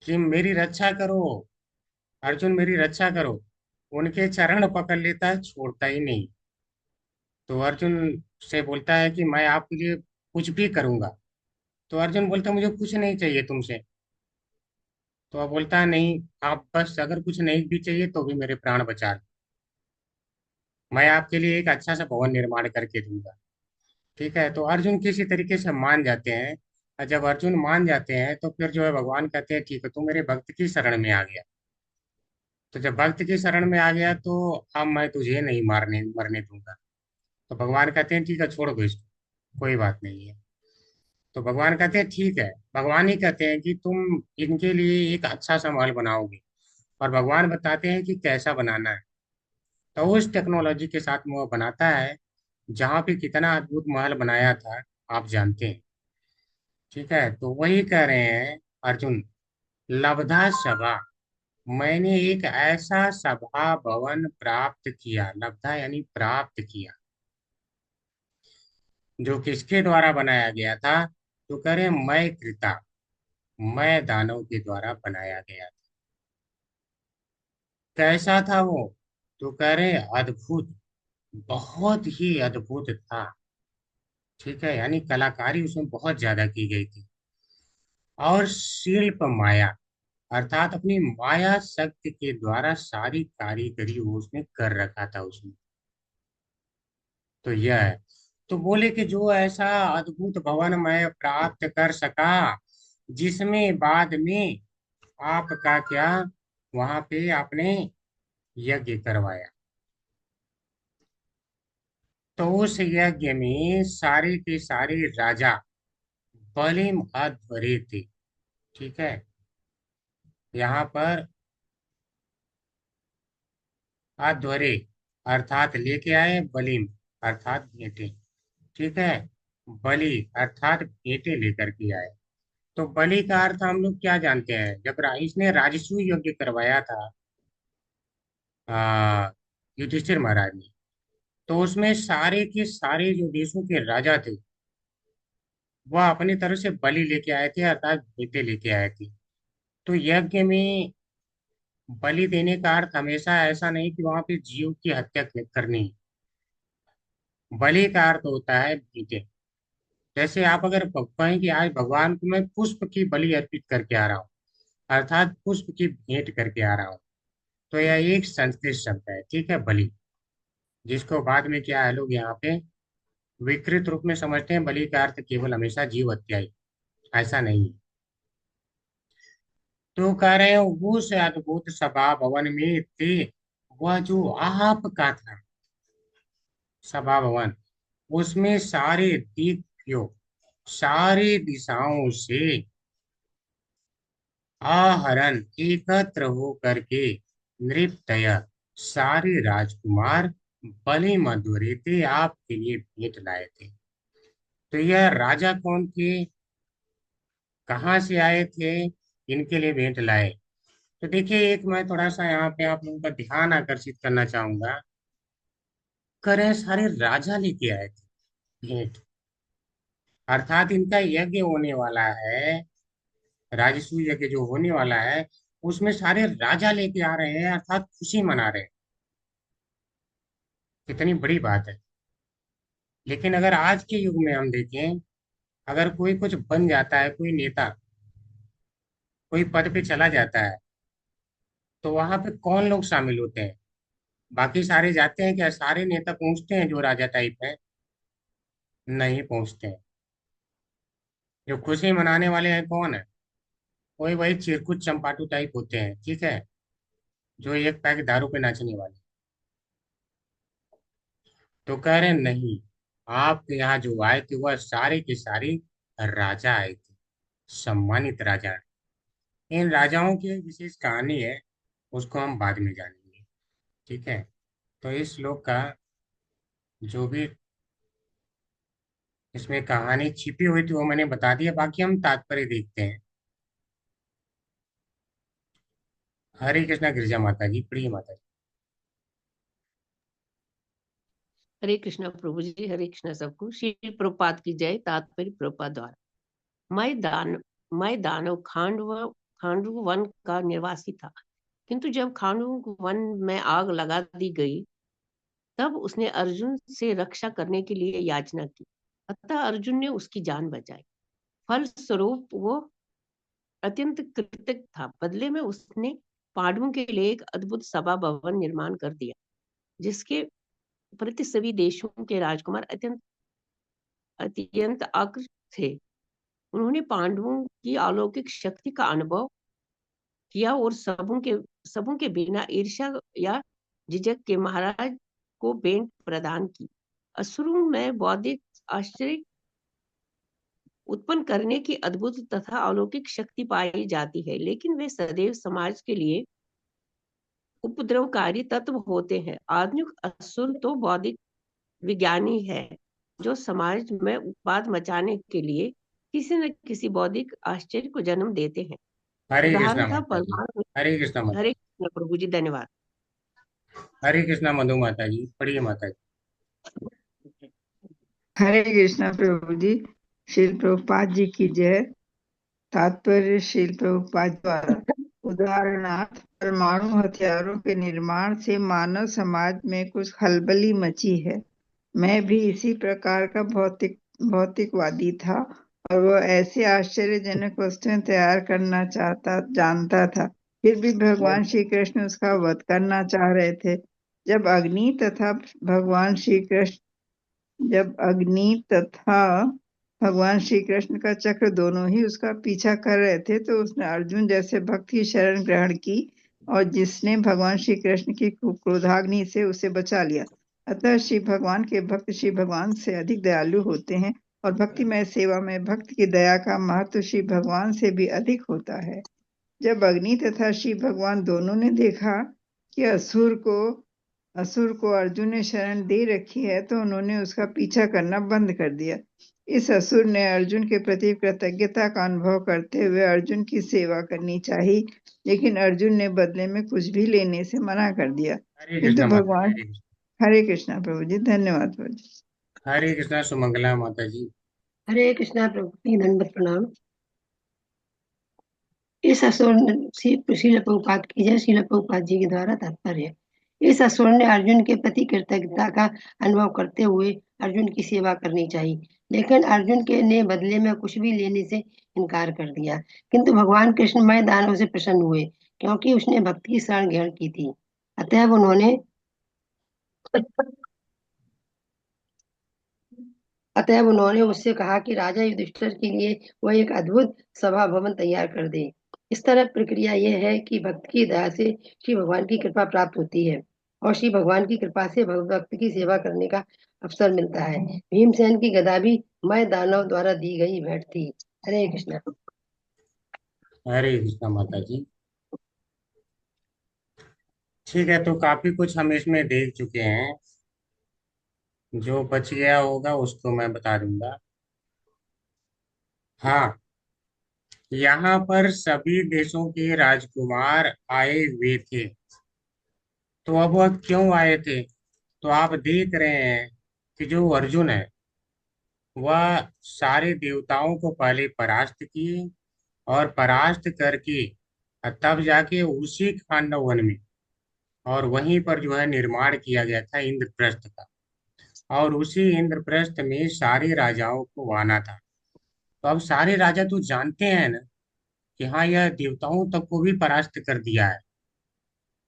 कि मेरी रक्षा करो अर्जुन, मेरी रक्षा करो। उनके चरण पकड़ लेता है, छोड़ता ही नहीं। तो अर्जुन से बोलता है कि मैं आपके लिए कुछ भी करूंगा। तो अर्जुन बोलता है मुझे कुछ नहीं चाहिए तुमसे। तो वह बोलता है नहीं, आप बस अगर कुछ नहीं भी चाहिए तो भी मेरे प्राण बचा लो, मैं आपके लिए एक अच्छा सा भवन निर्माण करके दूंगा। ठीक है, तो अर्जुन किसी तरीके से मान जाते हैं। और जब अर्जुन मान जाते हैं तो फिर जो है भगवान कहते हैं ठीक है, तू मेरे भक्त की शरण में आ गया। तो जब भक्त की शरण में आ गया तो अब मैं तुझे नहीं मारने मरने दूंगा। तो भगवान कहते हैं ठीक है, छोड़ दो इसको, कोई बात नहीं है। तो भगवान कहते हैं ठीक है, भगवान ही कहते हैं कि तुम इनके लिए एक अच्छा सा महल बनाओगे, और भगवान बताते हैं कि कैसा बनाना है। तो उस टेक्नोलॉजी के साथ में वो बनाता है, जहाँ पे कितना अद्भुत महल बनाया था आप जानते हैं। ठीक है, तो वही कह रहे हैं अर्जुन, लब्धा सभा, मैंने एक ऐसा सभा भवन प्राप्त किया, लब्धा यानी प्राप्त किया, जो किसके द्वारा बनाया गया था, तो कह रहे हैं मैं कृता, मैं दानव के द्वारा बनाया गया था। कैसा था वो, तो कह रहे हैं अद्भुत, बहुत ही अद्भुत था। ठीक है, यानी कलाकारी उसमें बहुत ज्यादा की गई थी। और शिल्प माया, अर्थात अपनी माया शक्ति के द्वारा सारी कारीगरी वो उसने कर रखा था उसमें। तो यह है, तो बोले कि जो ऐसा अद्भुत भवन मैं प्राप्त कर सका, जिसमें बाद में आपका क्या, वहां पे आपने यज्ञ करवाया। तो उस यज्ञ में सारे के सारे राजा बलिम अध्वरे थे। ठीक है, यहाँ पर अध्वरे अर्थात लेके आए, बलिम अर्थात भेंटे। ठीक है, बलि अर्थात भेंटे लेकर के आए। तो बलि का अर्थ हम लोग क्या जानते हैं? जब इसने राजसूय यज्ञ करवाया था युधिष्ठिर महाराज ने, तो उसमें सारे के सारे जो देशों के राजा थे वह अपनी तरफ से बलि लेके आए थे, अर्थात भेंटे लेके आए थे। तो यज्ञ में बलि देने का अर्थ हमेशा ऐसा नहीं कि वहां पे जीव की हत्या करनी। बलि का अर्थ होता है भेंटे। जैसे आप अगर कहें कि आज भगवान को मैं पुष्प की बलि अर्पित करके आ रहा हूँ, अर्थात पुष्प की भेंट करके आ रहा हूँ, तो यह एक संस्कृत शब्द है। ठीक है, बलि, जिसको बाद में क्या है लोग यहाँ पे विकृत रूप में समझते हैं। बलि का अर्थ केवल हमेशा जीव हत्या ही, ऐसा नहीं है। तो कह रहे हैं उस अद्भुत सभा भवन में थे, वह जो आपका था सभा भवन, उसमें सारे दिक्यों, सारी दिशाओं से आहरण एकत्र हो करके नृत्य सारे राजकुमार बलि मधुरे थे, आपके लिए भेंट लाए थे। तो यह राजा कौन थे, कहाँ से आए थे, इनके लिए भेंट लाए? तो देखिए, एक मैं थोड़ा सा यहाँ पे आप लोगों का ध्यान आकर्षित करना चाहूंगा। करें सारे राजा लेके आए थे भेंट, अर्थात इनका यज्ञ होने वाला है, राजसूय यज्ञ जो होने वाला है उसमें सारे राजा लेके आ रहे हैं, अर्थात खुशी मना रहे हैं। कितनी बड़ी बात है। लेकिन अगर आज के युग में हम देखें, अगर कोई कुछ बन जाता है, कोई नेता कोई पद पे चला जाता है, तो वहां पे कौन लोग शामिल होते हैं? बाकी सारे जाते हैं क्या? सारे नेता पहुंचते हैं जो राजा टाइप है? नहीं पहुंचते हैं। जो खुशी मनाने वाले हैं कौन है? वही वही चिरकुट चंपाटू टाइप होते हैं। ठीक है, जो एक पैक दारू पे नाचने वाले। तो कह रहे नहीं, आपके यहाँ जो आए थे वह सारे के सारे राजा आए थे, सम्मानित राजा। इन राजाओं की एक विशेष कहानी है, उसको हम बाद में जानेंगे। ठीक है, तो इस श्लोक का जो भी इसमें कहानी छिपी हुई थी वो मैंने बता दिया, बाकी हम तात्पर्य देखते हैं। हरे कृष्णा गिरिजा माता जी, प्रिय माता जी। हरे कृष्णा प्रभु जी, हरे कृष्णा सबको। श्री प्रभुपाद की जय। तात्पर्य प्रभुपाद द्वारा। मैं दानव खांडव वन का निवासी था, किंतु जब खांडव वन में आग लगा दी गई तब उसने अर्जुन से रक्षा करने के लिए याचना की, अतः अर्जुन ने उसकी जान बचाई। फल स्वरूप वो अत्यंत कृतज्ञ था। बदले में उसने पांडवों के लिए एक अद्भुत सभा भवन निर्माण कर दिया, जिसके प्रति सभी देशों के राजकुमार अत्यंत आकृष्ट थे। उन्होंने पांडवों की अलौकिक शक्ति का अनुभव किया और सबों के बिना ईर्ष्या या झिझक के महाराज को भेंट प्रदान की। असुरों में बौद्धिक आश्चर्य उत्पन्न करने की अद्भुत तथा अलौकिक शक्ति पाई जाती है, लेकिन वे सदैव समाज के लिए उपद्रवकारी तत्व होते हैं। आधुनिक असुर तो बौद्धिक विज्ञानी है, जो समाज में उत्पाद मचाने के लिए किसी न किसी बौद्धिक आश्चर्य को जन्म देते हैं। हरे कृष्णा उदाहरण था माता जी, परमाणु। हरे कृष्णा माता, हरे कृष्ण प्रभु जी, धन्यवाद। हरे कृष्णा मधु माता जी, प्रिय माता जी। हरे कृष्णा प्रभु जी, श्रील प्रभुपाद जी की जय। तात्पर्य श्रील प्रभुपाद द्वारा। उदाहरणार्थ, परमाणु हथियारों के निर्माण से मानव समाज में कुछ खलबली मची है। मैं भी इसी प्रकार का भौतिकवादी था और वह ऐसे आश्चर्यजनक वस्तुएं तैयार करना जानता था। फिर भी भगवान श्री कृष्ण उसका वध करना चाह रहे थे। जब अग्नि तथा भगवान श्री कृष्ण का चक्र दोनों ही उसका पीछा कर रहे थे, तो उसने अर्जुन जैसे भक्त की शरण ग्रहण की, और जिसने भगवान श्री कृष्ण की क्रोधाग्नि से उसे बचा लिया। अतः श्री भगवान के भक्त श्री भगवान से अधिक दयालु होते हैं और भक्तिमय सेवा में भक्त की दया का महत्व श्री भगवान से भी अधिक होता है। जब अग्नि तथा श्री भगवान दोनों ने देखा कि असुर को अर्जुन ने शरण दे रखी है तो उन्होंने उसका पीछा करना बंद कर दिया। इस असुर ने अर्जुन के प्रति कृतज्ञता का अनुभव करते हुए अर्जुन की सेवा करनी चाहिए, लेकिन अर्जुन ने बदले में कुछ भी लेने से मना कर दिया। हरे किंतु कृष्णा माता भगवान जी। हरे कृष्णा प्रभु जी, धन्यवाद प्रभु जी। हरे कृष्णा सुमंगला माता जी। हरे कृष्णा प्रभु जी, दंडवत प्रणाम। इस असुर शील प्रभुपाद की जय। शील प्रभुपाद जी के द्वारा तात्पर्य। इस असुर ने अर्जुन के प्रति कृतज्ञता का अनुभव करते हुए अर्जुन की सेवा करनी चाहिए, लेकिन अर्जुन के ने बदले में कुछ भी लेने से इनकार कर दिया। किंतु भगवान कृष्णमय दानव से प्रसन्न हुए, क्योंकि उसने भक्ति की शरण ग्रहण की थी। अतएव उन्होंने उससे कहा कि राजा युधिष्ठिर के लिए वह एक अद्भुत सभा भवन तैयार कर दे। इस तरह प्रक्रिया यह है कि भक्त की दया से श्री भगवान की कृपा प्राप्त होती है और श्री भगवान की कृपा से भक्त की सेवा करने का अवसर मिलता है। भीमसेन की गदा भी मय दानव द्वारा दी गई भेंट थी। हरे कृष्णा। हरे कृष्णा माता जी। ठीक है, तो काफी कुछ हम इसमें देख चुके हैं। जो बच गया होगा उसको मैं बता दूंगा। हाँ, यहाँ पर सभी देशों के राजकुमार आए हुए थे। तो अब वह क्यों आए थे? तो आप देख रहे हैं कि जो अर्जुन है वह सारे देवताओं को पहले परास्त किए और परास्त करके तब जाके उसी खांडव वन में और वहीं पर जो है निर्माण किया गया था इंद्रप्रस्थ का। और उसी इंद्रप्रस्थ में सारे राजाओं को आना था। तो अब सारे राजा तो जानते हैं ना कि हाँ, यह देवताओं तक को भी परास्त कर दिया है।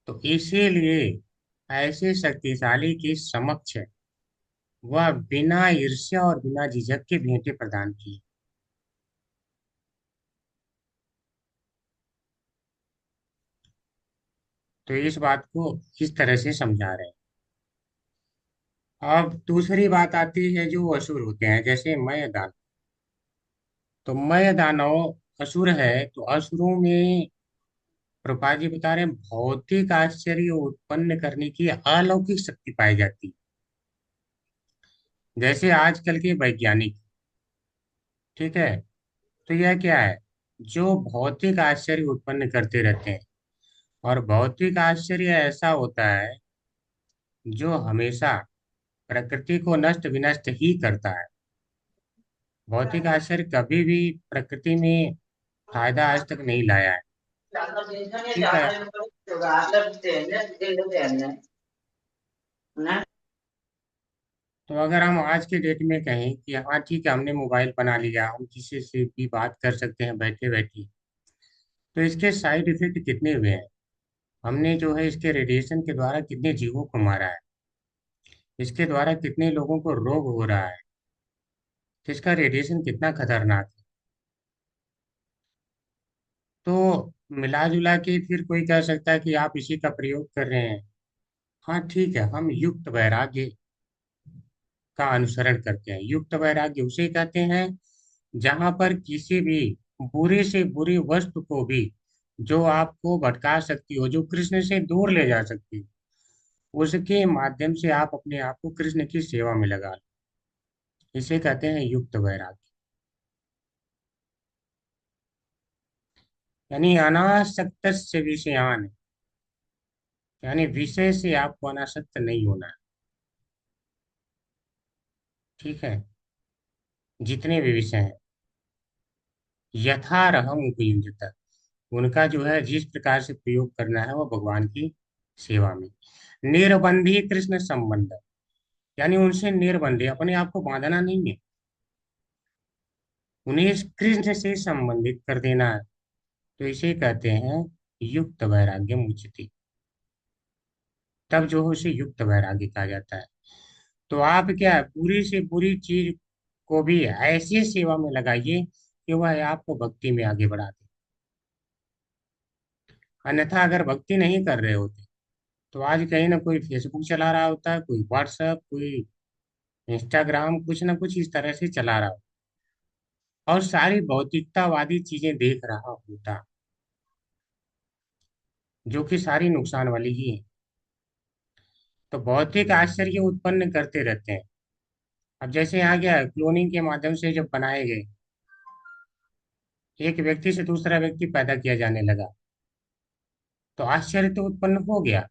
तो इसीलिए ऐसे शक्तिशाली के समक्ष वह बिना ईर्ष्या और बिना झिझक के भेंटें प्रदान की। तो इस बात को इस तरह से समझा रहे हैं। अब दूसरी बात आती है जो असुर होते हैं, जैसे मय दानव। तो मय दानव असुर है, तो असुरों में प्रभुपाद जी बता रहे हैं भौतिक आश्चर्य उत्पन्न करने की अलौकिक शक्ति पाई जाती है। जैसे आजकल के वैज्ञानिक, ठीक है, तो यह क्या है, जो भौतिक आश्चर्य उत्पन्न करते रहते हैं। और भौतिक आश्चर्य ऐसा होता है जो हमेशा प्रकृति को नष्ट विनष्ट ही करता है। भौतिक आश्चर्य कभी भी प्रकृति में फायदा आज तक नहीं लाया है। ठीक है, तो अगर हम आज के डेट में कहें कि हाँ ठीक है, हमने मोबाइल बना लिया, हम किसी से भी बात कर सकते हैं बैठे बैठे, तो इसके साइड इफेक्ट कितने हुए हैं? हमने जो है इसके रेडिएशन के द्वारा कितने जीवों को मारा है, इसके द्वारा कितने लोगों को रोग हो रहा है, तो इसका रेडिएशन कितना खतरनाक है। तो मिला जुला के फिर कोई कह सकता है कि आप इसी का प्रयोग कर रहे हैं। हाँ ठीक है, हम युक्त वैराग्य का अनुसरण करते हैं। युक्त वैराग्य उसे कहते हैं जहां पर किसी भी बुरी से बुरी वस्तु को भी जो आपको भटका सकती हो, जो कृष्ण से दूर ले जा सकती हो, उसके माध्यम से आप अपने आप को कृष्ण की सेवा में लगा लो। इसे कहते हैं युक्त वैराग्य। यानी अनासक्त विषयान, यानी विषय से आपको अनासक्त नहीं होना है। ठीक है, जितने भी विषय हैं यथारहम उपयुज्यता, उनका जो है जिस प्रकार से प्रयोग करना है वो भगवान की सेवा में। निर्बंधी कृष्ण संबंध, यानी उनसे निर्बंधी, अपने आप को बांधना नहीं है, उन्हें कृष्ण से संबंधित कर देना है। तो इसे कहते हैं युक्त वैराग्य मुच्यते। तब जो है उसे युक्त वैराग्य कहा जाता है। तो आप क्या है, बुरी से बुरी चीज को भी ऐसी सेवा में लगाइए कि वह आपको भक्ति में आगे बढ़ा दे। अन्यथा अगर भक्ति नहीं कर रहे होते तो आज कहीं ना कोई फेसबुक चला रहा होता, कोई व्हाट्सएप, कोई इंस्टाग्राम, कुछ ना कुछ इस तरह से चला रहा होता और सारी भौतिकतावादी चीजें देख रहा होता, जो कि सारी नुकसान वाली ही है। तो भौतिक आश्चर्य उत्पन्न करते रहते हैं। अब जैसे यहाँ क्या क्लोनिंग के माध्यम से जब बनाए गए, एक व्यक्ति से दूसरा व्यक्ति पैदा किया जाने लगा, तो आश्चर्य तो उत्पन्न हो गया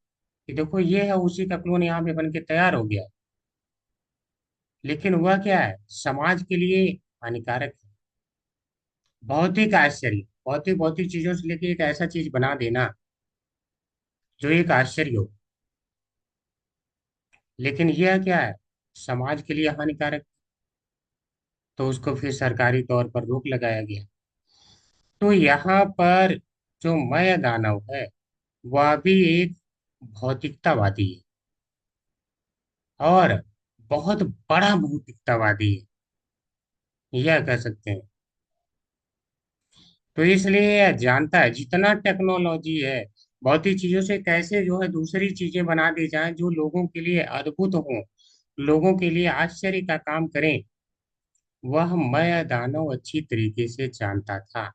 कि देखो ये है, उसी का क्लोन यहाँ पे बन के तैयार हो गया। लेकिन हुआ क्या है, समाज के लिए हानिकारक है। भौतिक आश्चर्य, भौतिक भौतिक चीजों से लेके एक ऐसा चीज बना देना जो एक आश्चर्य हो, लेकिन यह क्या है, समाज के लिए हानिकारक। तो उसको फिर सरकारी तौर पर रोक लगाया गया। तो यहाँ पर जो मय दानव है वह भी एक भौतिकतावादी है, और बहुत बड़ा भौतिकतावादी है, यह कह सकते हैं। तो इसलिए यह जानता है जितना टेक्नोलॉजी है, भौतिक चीजों से कैसे जो है दूसरी चीजें बना दी जाएं जो लोगों के लिए अद्भुत हों, लोगों के लिए आश्चर्य का काम करें, वह मय दानव अच्छी तरीके से जानता था।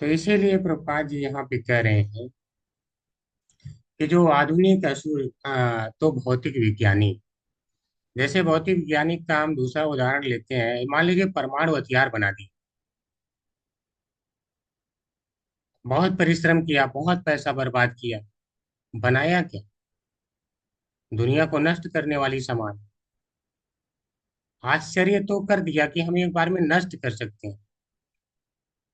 तो इसीलिए प्रभुपाद जी यहाँ पे कह रहे हैं कि जो आधुनिक असुर तो भौतिक विज्ञानी, जैसे भौतिक वैज्ञानिक का हम दूसरा उदाहरण लेते हैं, मान लीजिए परमाणु हथियार बना दी, बहुत परिश्रम किया, बहुत पैसा बर्बाद किया, बनाया क्या, दुनिया को नष्ट करने वाली सामान। आश्चर्य तो कर दिया कि हम एक बार में नष्ट कर सकते हैं,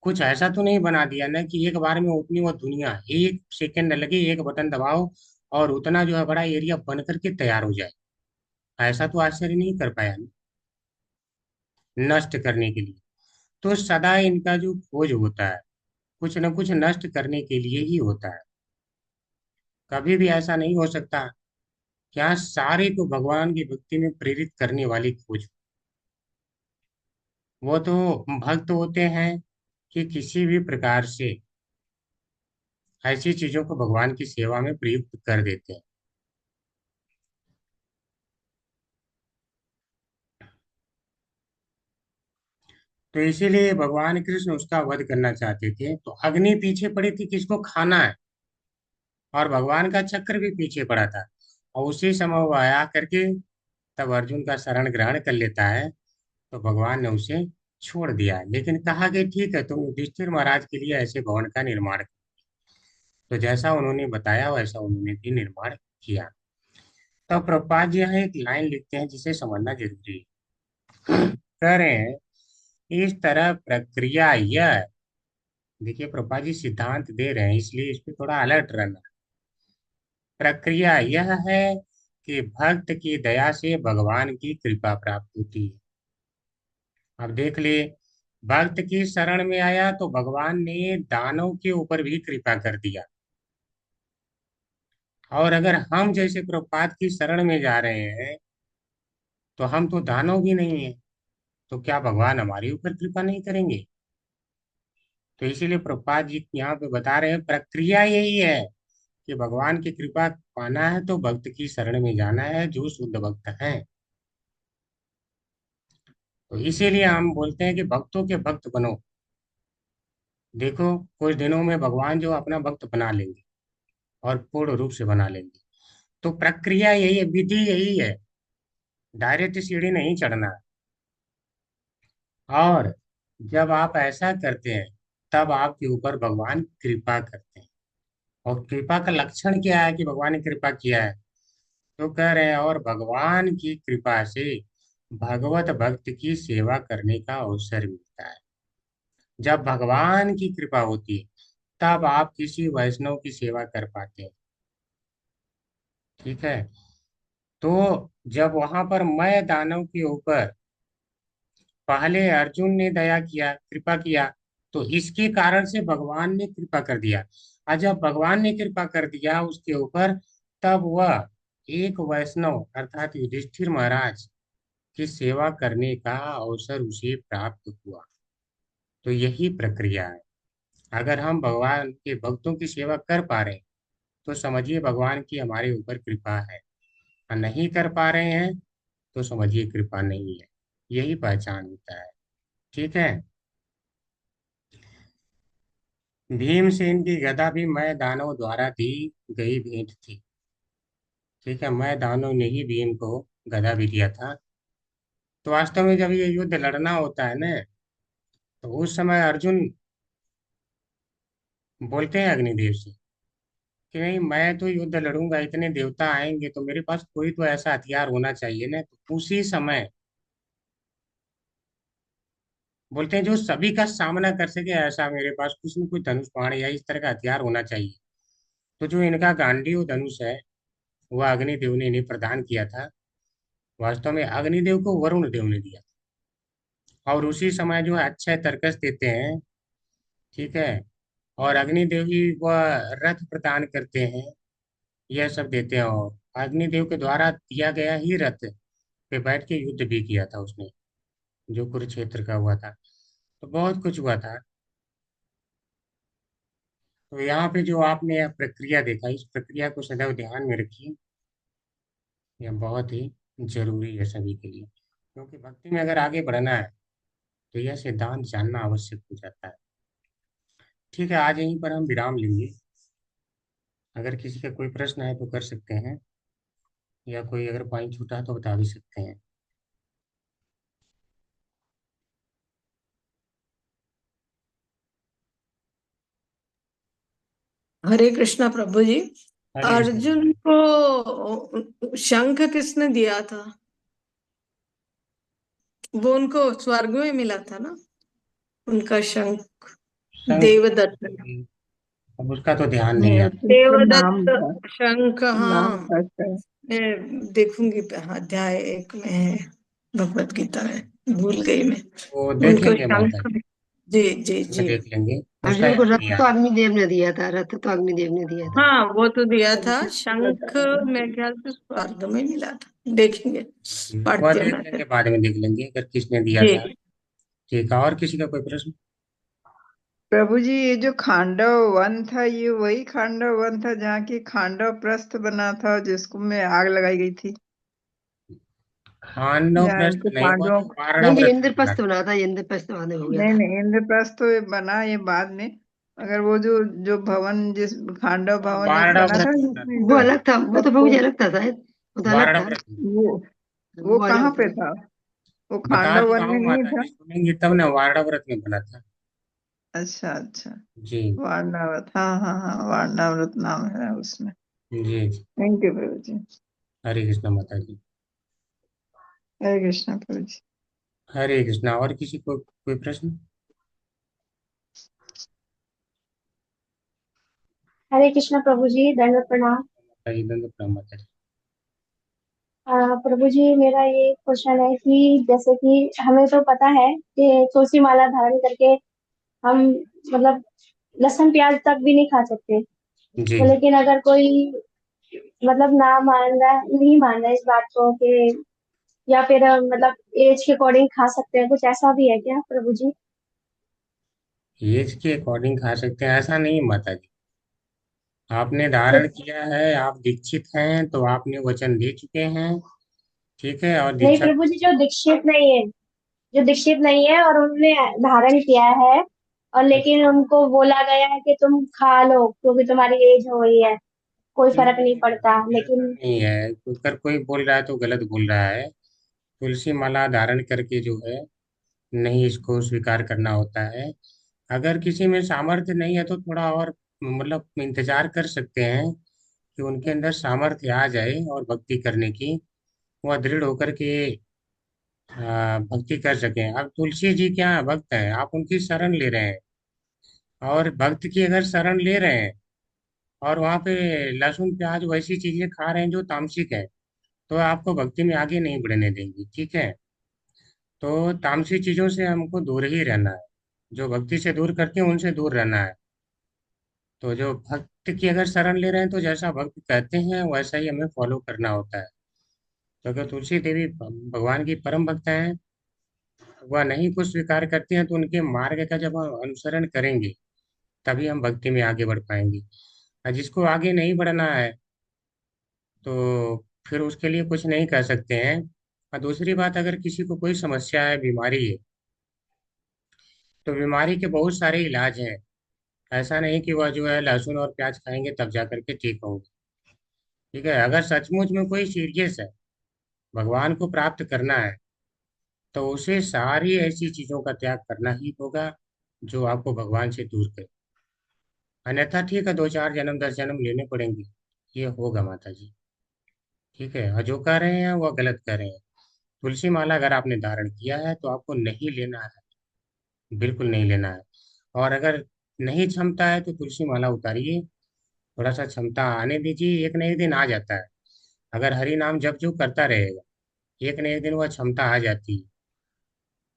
कुछ ऐसा तो नहीं बना दिया ना कि एक बार में उतनी वो दुनिया एक सेकंड लगे, एक बटन दबाओ और उतना जो है बड़ा एरिया बन करके तैयार हो जाए। ऐसा तो आश्चर्य नहीं कर पाया ना, नष्ट करने के लिए। तो सदा इनका जो खोज होता है कुछ न कुछ नष्ट करने के लिए ही होता है। कभी भी ऐसा नहीं हो सकता कि यहाँ सारे को भगवान की भक्ति में प्रेरित करने वाली खोज। वो तो भक्त होते हैं कि किसी भी प्रकार से ऐसी चीजों को भगवान की सेवा में प्रयुक्त कर देते हैं। तो इसीलिए भगवान कृष्ण उसका वध करना चाहते थे, तो अग्नि पीछे पड़ी थी किसको खाना है, और भगवान का चक्र भी पीछे पड़ा था। और उसी समय वो आया करके तब अर्जुन का शरण ग्रहण कर लेता है, तो भगवान ने उसे छोड़ दिया, लेकिन कहा कि ठीक है तुम युधिष्ठिर महाराज के लिए ऐसे भवन का निर्माण। तो जैसा उन्होंने बताया वैसा उन्होंने भी निर्माण किया। तो प्रभुपाद जी यहाँ एक लाइन लिखते हैं जिसे समझना जरूरी है। कह रहे हैं इस तरह प्रक्रिया यह है। देखिए प्रभुपाद जी सिद्धांत दे रहे हैं, इसलिए इस पे थोड़ा अलर्ट रहना। प्रक्रिया यह है कि भक्त की दया से भगवान की कृपा प्राप्त होती है। अब देख लिए, भक्त की शरण में आया तो भगवान ने दानव के ऊपर भी कृपा कर दिया, और अगर हम जैसे प्रभुपाद की शरण में जा रहे हैं तो हम तो दानव भी नहीं है, तो क्या भगवान हमारे ऊपर कृपा नहीं करेंगे। तो इसीलिए प्रभुपाद जी यहाँ पे बता रहे हैं प्रक्रिया यही है कि भगवान की कृपा पाना है तो भक्त की शरण में जाना है जो शुद्ध भक्त हैं। तो इसीलिए हम बोलते हैं कि भक्तों के भक्त बनो। देखो कुछ दिनों में भगवान जो अपना भक्त बना लेंगे और पूर्ण रूप से बना लेंगे। तो प्रक्रिया यही है, विधि यही है, डायरेक्ट सीढ़ी नहीं चढ़ना। और जब आप ऐसा करते हैं तब आपके ऊपर भगवान कृपा करते हैं। और कृपा का लक्षण क्या है कि भगवान ने कृपा किया है, तो कह रहे हैं और भगवान की कृपा से भगवत भक्त की सेवा करने का अवसर मिलता है। जब भगवान की कृपा होती है तब आप किसी वैष्णव की सेवा कर पाते हैं। ठीक है। तो जब वहां पर मैं दानव के ऊपर पहले अर्जुन ने दया किया, कृपा किया, तो इसके कारण से भगवान ने कृपा कर दिया। और जब भगवान ने कृपा कर दिया उसके ऊपर, तब वह एक वैष्णव अर्थात युधिष्ठिर महाराज की सेवा करने का अवसर उसे प्राप्त हुआ। तो यही प्रक्रिया है। अगर हम भगवान के भक्तों की सेवा कर पा रहे हैं तो समझिए भगवान की हमारे ऊपर कृपा है, और नहीं कर पा रहे हैं तो समझिए कृपा नहीं है। यही पहचान होता है। ठीक है। भीमसेन की गदा भी मैं दानव द्वारा दी गई भेंट थी। ठीक है, मैं दानव ने ही भीम को गदा भी दिया था। तो वास्तव में जब ये युद्ध लड़ना होता है ना, तो उस समय अर्जुन बोलते हैं अग्निदेव से कि नहीं, मैं तो युद्ध लड़ूंगा, इतने देवता आएंगे तो मेरे पास कोई तो ऐसा हथियार होना चाहिए ना। तो उसी समय बोलते हैं जो सभी का सामना कर सके, ऐसा मेरे पास कुछ न कुछ धनुष बाण या इस तरह का हथियार होना चाहिए। तो जो इनका गांडीव धनुष है वह अग्निदेव ने इन्हें प्रदान किया था। वास्तव में अग्निदेव को वरुण देव ने दिया। और उसी समय जो है अक्षय तर्कस देते हैं। ठीक है। और अग्निदेव ही वह रथ प्रदान करते हैं, यह सब देते हैं। और अग्निदेव के द्वारा दिया गया ही रथ पे बैठ के युद्ध भी किया था उसने, जो कुरुक्षेत्र का हुआ था। तो बहुत कुछ हुआ था। तो यहाँ पे जो आपने यह प्रक्रिया देखा, इस प्रक्रिया को सदैव ध्यान में रखिए। यह बहुत ही जरूरी है सभी के लिए, क्योंकि भक्ति में अगर आगे बढ़ना है तो यह सिद्धांत जानना आवश्यक हो जाता है। ठीक है, आज यहीं पर हम विराम लेंगे। अगर किसी का कोई प्रश्न है तो कर सकते हैं, या कोई अगर पॉइंट छूटा तो बता भी सकते हैं। हरे कृष्णा प्रभु जी। हरे कृष्ण। अर्जुन को शंख किसने दिया था? वो उनको स्वर्ग में मिला था ना, उनका शंख। देवदत्त। अब उसका तो ध्यान नहीं आता। नाम था, देवदत्त शंख। नाम हाँ, था शायद। मैं देखूंगी अध्याय 1 में है भगवत गीता में, भूल गई मैं। वो उनको देखेंगे माता शंख। जी, जी जी में जी। देख लेंगे, उसका अर्जुन को याद रथ नहीं तो आता। अग्निदेव ने दिया था, रथ तो अग्निदेव ने दिया था। हाँ, वो तो दिया था। अभी शंख बताया। मेरे ख्याल से स्वर्ग में मिला था। देखेंगे, वह पढ़ते देख हैं। लेंगे, बाद में देख लेंगे अगर किसने दिया था। जी। ठीक है, और किसी का कोई प्रश्न? प्रभु जी, ये जो खांडव वन था, ये वही खांडव वन था जहाँ की खांडव प्रस्थ बना था, जिसको में आग लगाई गई थी? खांडव जहाँ प्रस्थ इनके नहीं हुआ, पांडवों, वारणा नहीं, ये व्रत में बना इंद्रप्रस्थ था। बना था, ये इंद्रप्रस्थ बाद में हो गया नहीं था। नहीं, इंद्रप्रस्थ तो ये बना ये बाद में। अगर वो जो जो भवन, जिस खांडव भवन एक वारणा बना व्रत था में बना था। जिसमें वो जो अलग था, वो तो प्रभु सबको, जी अलग था शायद, वो तो अलग वारणा था। व्रत में वो वो कहाँ अलग पे था। था? वो बता खांडव तो वन रहा में हूँ नहीं माता था? जी, सुनेंगी तब ना। वारणा व्रत में बना था। अच्छा अच्छा। जी वारणावत, हाँ हाँ हाँ, वारणावत नाम है उसमें। जी जी। थैंक यू प्रभु जी। हरे कृष्ण माता जी। हरे कृष्णा प्रभु जी। हरे कृष्णा। और किसी को कोई प्रश्न? हरे कृष्ण प्रभु जी, दंडवत प्रणाम। हरे दंड प्रणाम माता जी। प्रभु जी, मेरा ये क्वेश्चन है कि जैसे कि हमें तो पता है कि तुलसी माला धारण करके हम मतलब लहसुन प्याज तक भी नहीं खा सकते। जी। तो लेकिन अगर कोई मतलब ना मान रहा, नहीं मान रहा इस बात को कि या फिर मतलब एज के अकॉर्डिंग खा सकते हैं, कुछ ऐसा भी है क्या प्रभु जी? एज के अकॉर्डिंग खा सकते हैं ऐसा नहीं माता जी। आपने तो धारण किया है, आप दीक्षित हैं, तो आपने वचन दे चुके हैं। ठीक है, और नहीं दीक्षा प्रभु जी, जो दीक्षित नहीं है, जो दीक्षित नहीं है और उन्होंने धारण किया है और लेकिन उनको बोला गया है कि तुम खा लो क्योंकि तुम्हारी एज हो गई है, कोई फर्क नहीं नहीं, पड़ता, ऐसा लेकिन नहीं है। अगर कोई बोल रहा है तो गलत बोल रहा है। तुलसी माला धारण करके जो है, नहीं इसको स्वीकार करना होता है। अगर किसी में सामर्थ्य नहीं है तो थोड़ा और मतलब इंतजार कर सकते हैं कि उनके अंदर सामर्थ्य आ जाए और भक्ति करने की, वह दृढ़ होकर के भक्ति कर सकें। अब तुलसी जी क्या भक्त हैं, आप उनकी शरण ले रहे हैं, और भक्त की अगर शरण ले रहे हैं और वहाँ पे लहसुन प्याज वैसी चीजें खा रहे हैं जो तामसिक है, तो आपको भक्ति में आगे नहीं बढ़ने देंगी। ठीक है। तो तामसी चीजों से हमको दूर ही रहना है। जो भक्ति से दूर करती हैं उनसे दूर रहना है। तो जो भक्त की अगर शरण ले रहे हैं तो जैसा भक्त कहते हैं वैसा ही हमें फॉलो करना होता है। तो अगर तुलसी देवी भगवान की परम भक्त हैं, वह नहीं कुछ स्वीकार करती हैं, तो उनके मार्ग का जब हम अनुसरण करेंगे तभी हम भक्ति में आगे बढ़ पाएंगे। और जिसको आगे नहीं बढ़ना है तो फिर उसके लिए कुछ नहीं कर सकते हैं। और दूसरी बात, अगर किसी को कोई समस्या है, बीमारी है, तो बीमारी के बहुत सारे इलाज हैं। ऐसा नहीं कि वह जो है लहसुन और प्याज खाएंगे तब जा करके ठीक होंगे। ठीक है, अगर सचमुच में कोई सीरियस है, भगवान को प्राप्त करना है, तो उसे सारी ऐसी चीजों का त्याग करना ही होगा जो आपको भगवान से दूर करे। अन्यथा ठीक है, 2 4 जन्म 10 जन्म लेने पड़ेंगे, ये होगा माता जी। ठीक है, और जो कह रहे हैं वह गलत कर रहे हैं। तुलसी माला अगर आपने धारण किया है तो आपको नहीं लेना है, बिल्कुल नहीं लेना है। और अगर नहीं क्षमता है तो तुलसी माला उतारिए, थोड़ा सा क्षमता आने दीजिए, एक न एक दिन आ जाता है। अगर हरि नाम जप जो करता रहेगा, एक न एक दिन वह क्षमता आ जाती है।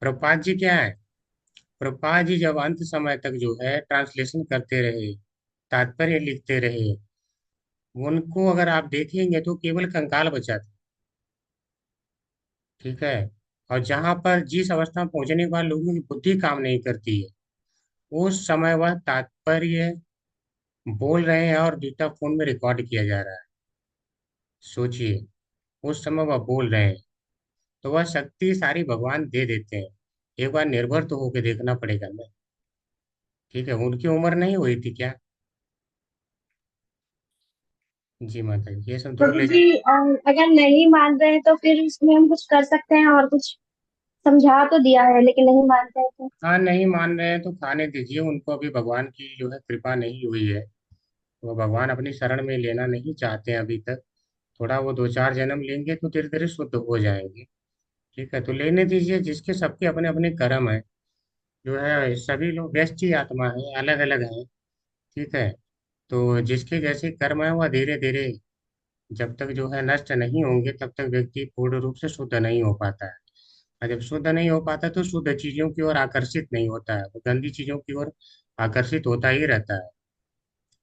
प्रभुपाद जी क्या है, प्रभुपाद जी जब अंत समय तक जो है ट्रांसलेशन करते रहे, तात्पर्य लिखते रहे, उनको अगर आप देखेंगे तो केवल कंकाल बचा था। ठीक है, और जहां पर जिस अवस्था में पहुंचने के बाद लोगों की बुद्धि काम नहीं करती है, उस समय वह तात्पर्य बोल रहे हैं और दूसरा फोन में रिकॉर्ड किया जा रहा है। सोचिए, उस समय वह बोल रहे हैं, तो वह शक्ति सारी भगवान दे देते हैं। एक बार निर्भर तो होके देखना पड़ेगा ना। ठीक है, उनकी उम्र नहीं हुई थी क्या? जी माता जी, ये संतोष प्रभु ले जी, जाए। अगर नहीं मान रहे हैं तो फिर उसमें हम कुछ कर सकते हैं, और कुछ समझा तो दिया है लेकिन नहीं मानते हैं तो। हाँ, नहीं मान रहे हैं तो खाने दीजिए उनको, अभी भगवान की जो है कृपा नहीं हुई है। वो भगवान अपनी शरण में लेना नहीं चाहते हैं अभी तक। थोड़ा वो 2 4 जन्म लेंगे तो धीरे धीरे शुद्ध हो जाएंगे। ठीक है, तो लेने दीजिए, जिसके सबके अपने अपने कर्म है। जो है सभी लोग व्यष्टि आत्मा है, अलग अलग है। ठीक है, तो जिसके जैसे कर्म है वह धीरे धीरे, जब तक जो है नष्ट नहीं होंगे तब तक व्यक्ति पूर्ण रूप से शुद्ध नहीं हो पाता है। और जब शुद्ध नहीं हो पाता तो शुद्ध चीजों की ओर आकर्षित नहीं होता है, वो गंदी चीजों की ओर आकर्षित होता ही रहता है।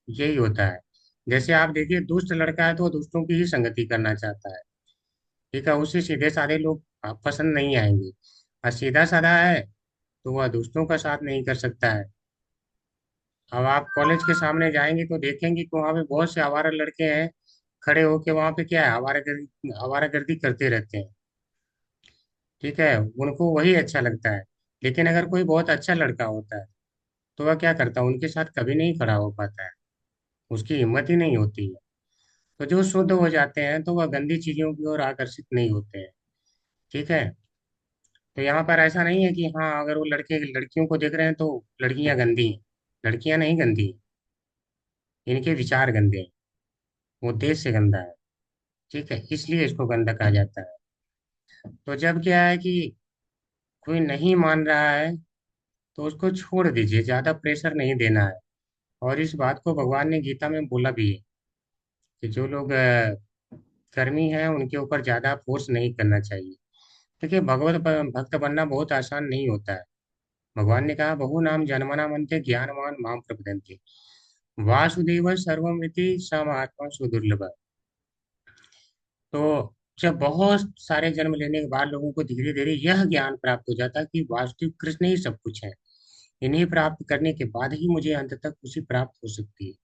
यही होता है। जैसे आप देखिए, दुष्ट लड़का है तो वो दुष्टों की ही संगति करना चाहता है। ठीक है, उसे सीधे साधे लोग पसंद नहीं आएंगे। और सीधा साधा है तो वह दुष्टों का साथ नहीं कर सकता है। अब आप कॉलेज के सामने जाएंगे तो देखेंगे कि वहाँ पे बहुत से आवारा लड़के हैं, खड़े होके वहाँ पे क्या है, आवारागर्दी करते रहते हैं। ठीक है, उनको वही अच्छा लगता है। लेकिन अगर कोई बहुत अच्छा लड़का होता है तो वह क्या करता है, उनके साथ कभी नहीं खड़ा हो पाता है, उसकी हिम्मत ही नहीं होती है। तो जो शुद्ध हो जाते हैं तो वह गंदी चीजों की ओर आकर्षित नहीं होते हैं। ठीक है, तो यहाँ पर ऐसा नहीं है कि हाँ अगर वो लड़के लड़कियों को देख रहे हैं तो लड़कियां गंदी हैं। लड़कियां नहीं गंदी हैं, इनके विचार गंदे हैं, वो देश से गंदा है। ठीक है, इसलिए इसको गंदा कहा जाता है। तो जब क्या है कि कोई नहीं मान रहा है तो उसको छोड़ दीजिए, ज्यादा प्रेशर नहीं देना है। और इस बात को भगवान ने गीता में बोला भी है कि जो लोग कर्मी हैं उनके ऊपर ज्यादा फोर्स नहीं करना चाहिए। देखिए, भगवत भक्त बनना बहुत आसान नहीं होता है। भगवान ने कहा, बहु नाम जन्मना मनते ज्ञानवान माम प्रपद्यन्ते वासुदेव सर्वमिति सम आत्मा सुदुर्लभ। तो जब बहुत सारे जन्म लेने के बाद लोगों को धीरे धीरे यह ज्ञान प्राप्त हो जाता है कि वास्तविक कृष्ण ही सब कुछ है, इन्हें प्राप्त करने के बाद ही मुझे अंत तक खुशी प्राप्त हो सकती है,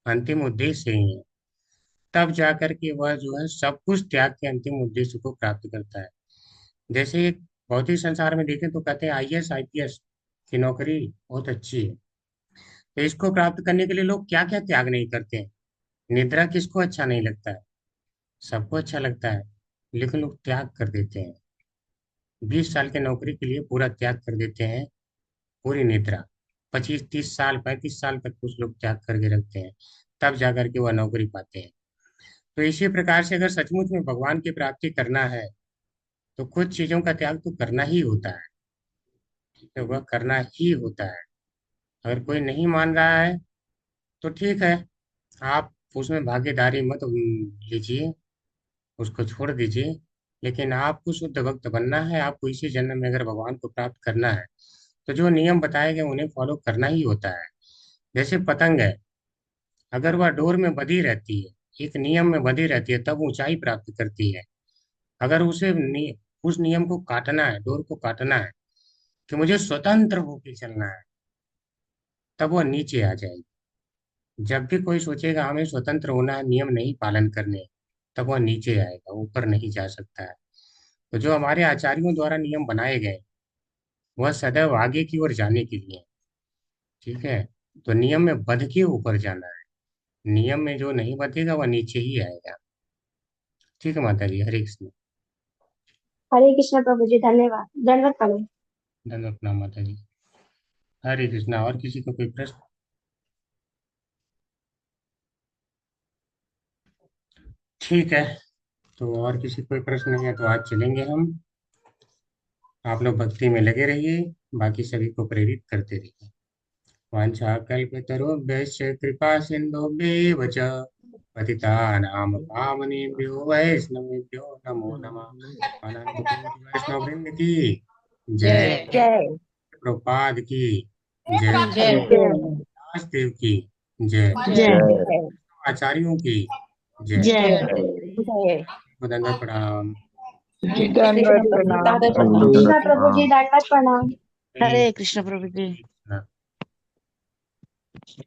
अंतिम उद्देश्य ही है। तब जाकर के वह जो है सब कुछ त्याग के अंतिम उद्देश्य को प्राप्त करता है। जैसे एक भौतिक संसार में देखें तो कहते हैं आईएएस आईपीएस की नौकरी बहुत अच्छी है। तो इसको प्राप्त करने के लिए लोग क्या क्या त्याग नहीं करते हैं। निद्रा किसको अच्छा नहीं लगता है, सबको अच्छा लगता है, लेकिन लोग त्याग कर देते हैं। 20 साल की नौकरी के लिए पूरा त्याग कर देते हैं, पूरी निद्रा। 25 30 साल 35 साल तक कुछ लोग त्याग करके रखते हैं, तब जाकर के वह नौकरी पाते हैं। तो इसी प्रकार से अगर सचमुच में भगवान की प्राप्ति करना है तो कुछ चीजों का त्याग तो करना ही होता है। ठीक है, वह करना ही होता है। अगर कोई नहीं मान रहा है तो ठीक है, आप उसमें भागीदारी मत लीजिए, उसको छोड़ दीजिए। लेकिन आपको शुद्ध भक्त बनना है, आपको इसी जन्म में अगर भगवान को प्राप्त करना है तो जो नियम बताए गए उन्हें फॉलो करना ही होता है। जैसे पतंग है, अगर वह डोर में बंधी रहती है, एक नियम में बंधी रहती है, तब ऊंचाई प्राप्त करती है। अगर उस नियम को काटना है, डोर को काटना है कि मुझे स्वतंत्र होकर चलना है, तब वो नीचे आ जाएगी। जब भी कोई सोचेगा हमें स्वतंत्र होना है, नियम नहीं पालन करने, तब वह नीचे आएगा, ऊपर नहीं जा सकता है। तो जो हमारे आचार्यों द्वारा नियम बनाए गए वह सदैव आगे की ओर जाने के लिए है। ठीक है, तो नियम में बंध के ऊपर जाना है, नियम में जो नहीं बंधेगा वह नीचे ही आएगा। ठीक है माता जी, हरे कृष्ण। हरे कृष्ण प्रभु जी, धन्यवाद। दंडवत प्रणाम। धन्यवाद प्रणाम माता जी। हरे कृष्णा। और किसी को कोई प्रश्न? ठीक है, तो और किसी कोई प्रश्न नहीं है तो आज चलेंगे हम। आप लोग भक्ति में लगे रहिए, बाकी सभी को प्रेरित करते रहिए। वाञ्छाकल्पतरुभ्यश्च कृपा सिन्धुभ्येव च पतितानां पावनेभ्यो वैष्णवेभ्यो नमो नमः। अनंत कोटि वैष्णव वृंद की जय, जय प्रभुपाद की जय, जय दासदेव की जय, जय आचार्यों की जय। जय दंडवत प्रणाम। दंडवत प्रणाम। कृष्ण प्रभु जी, दंडवत प्रणाम। हरे कृष्ण प्रभु जी। कृष्ण।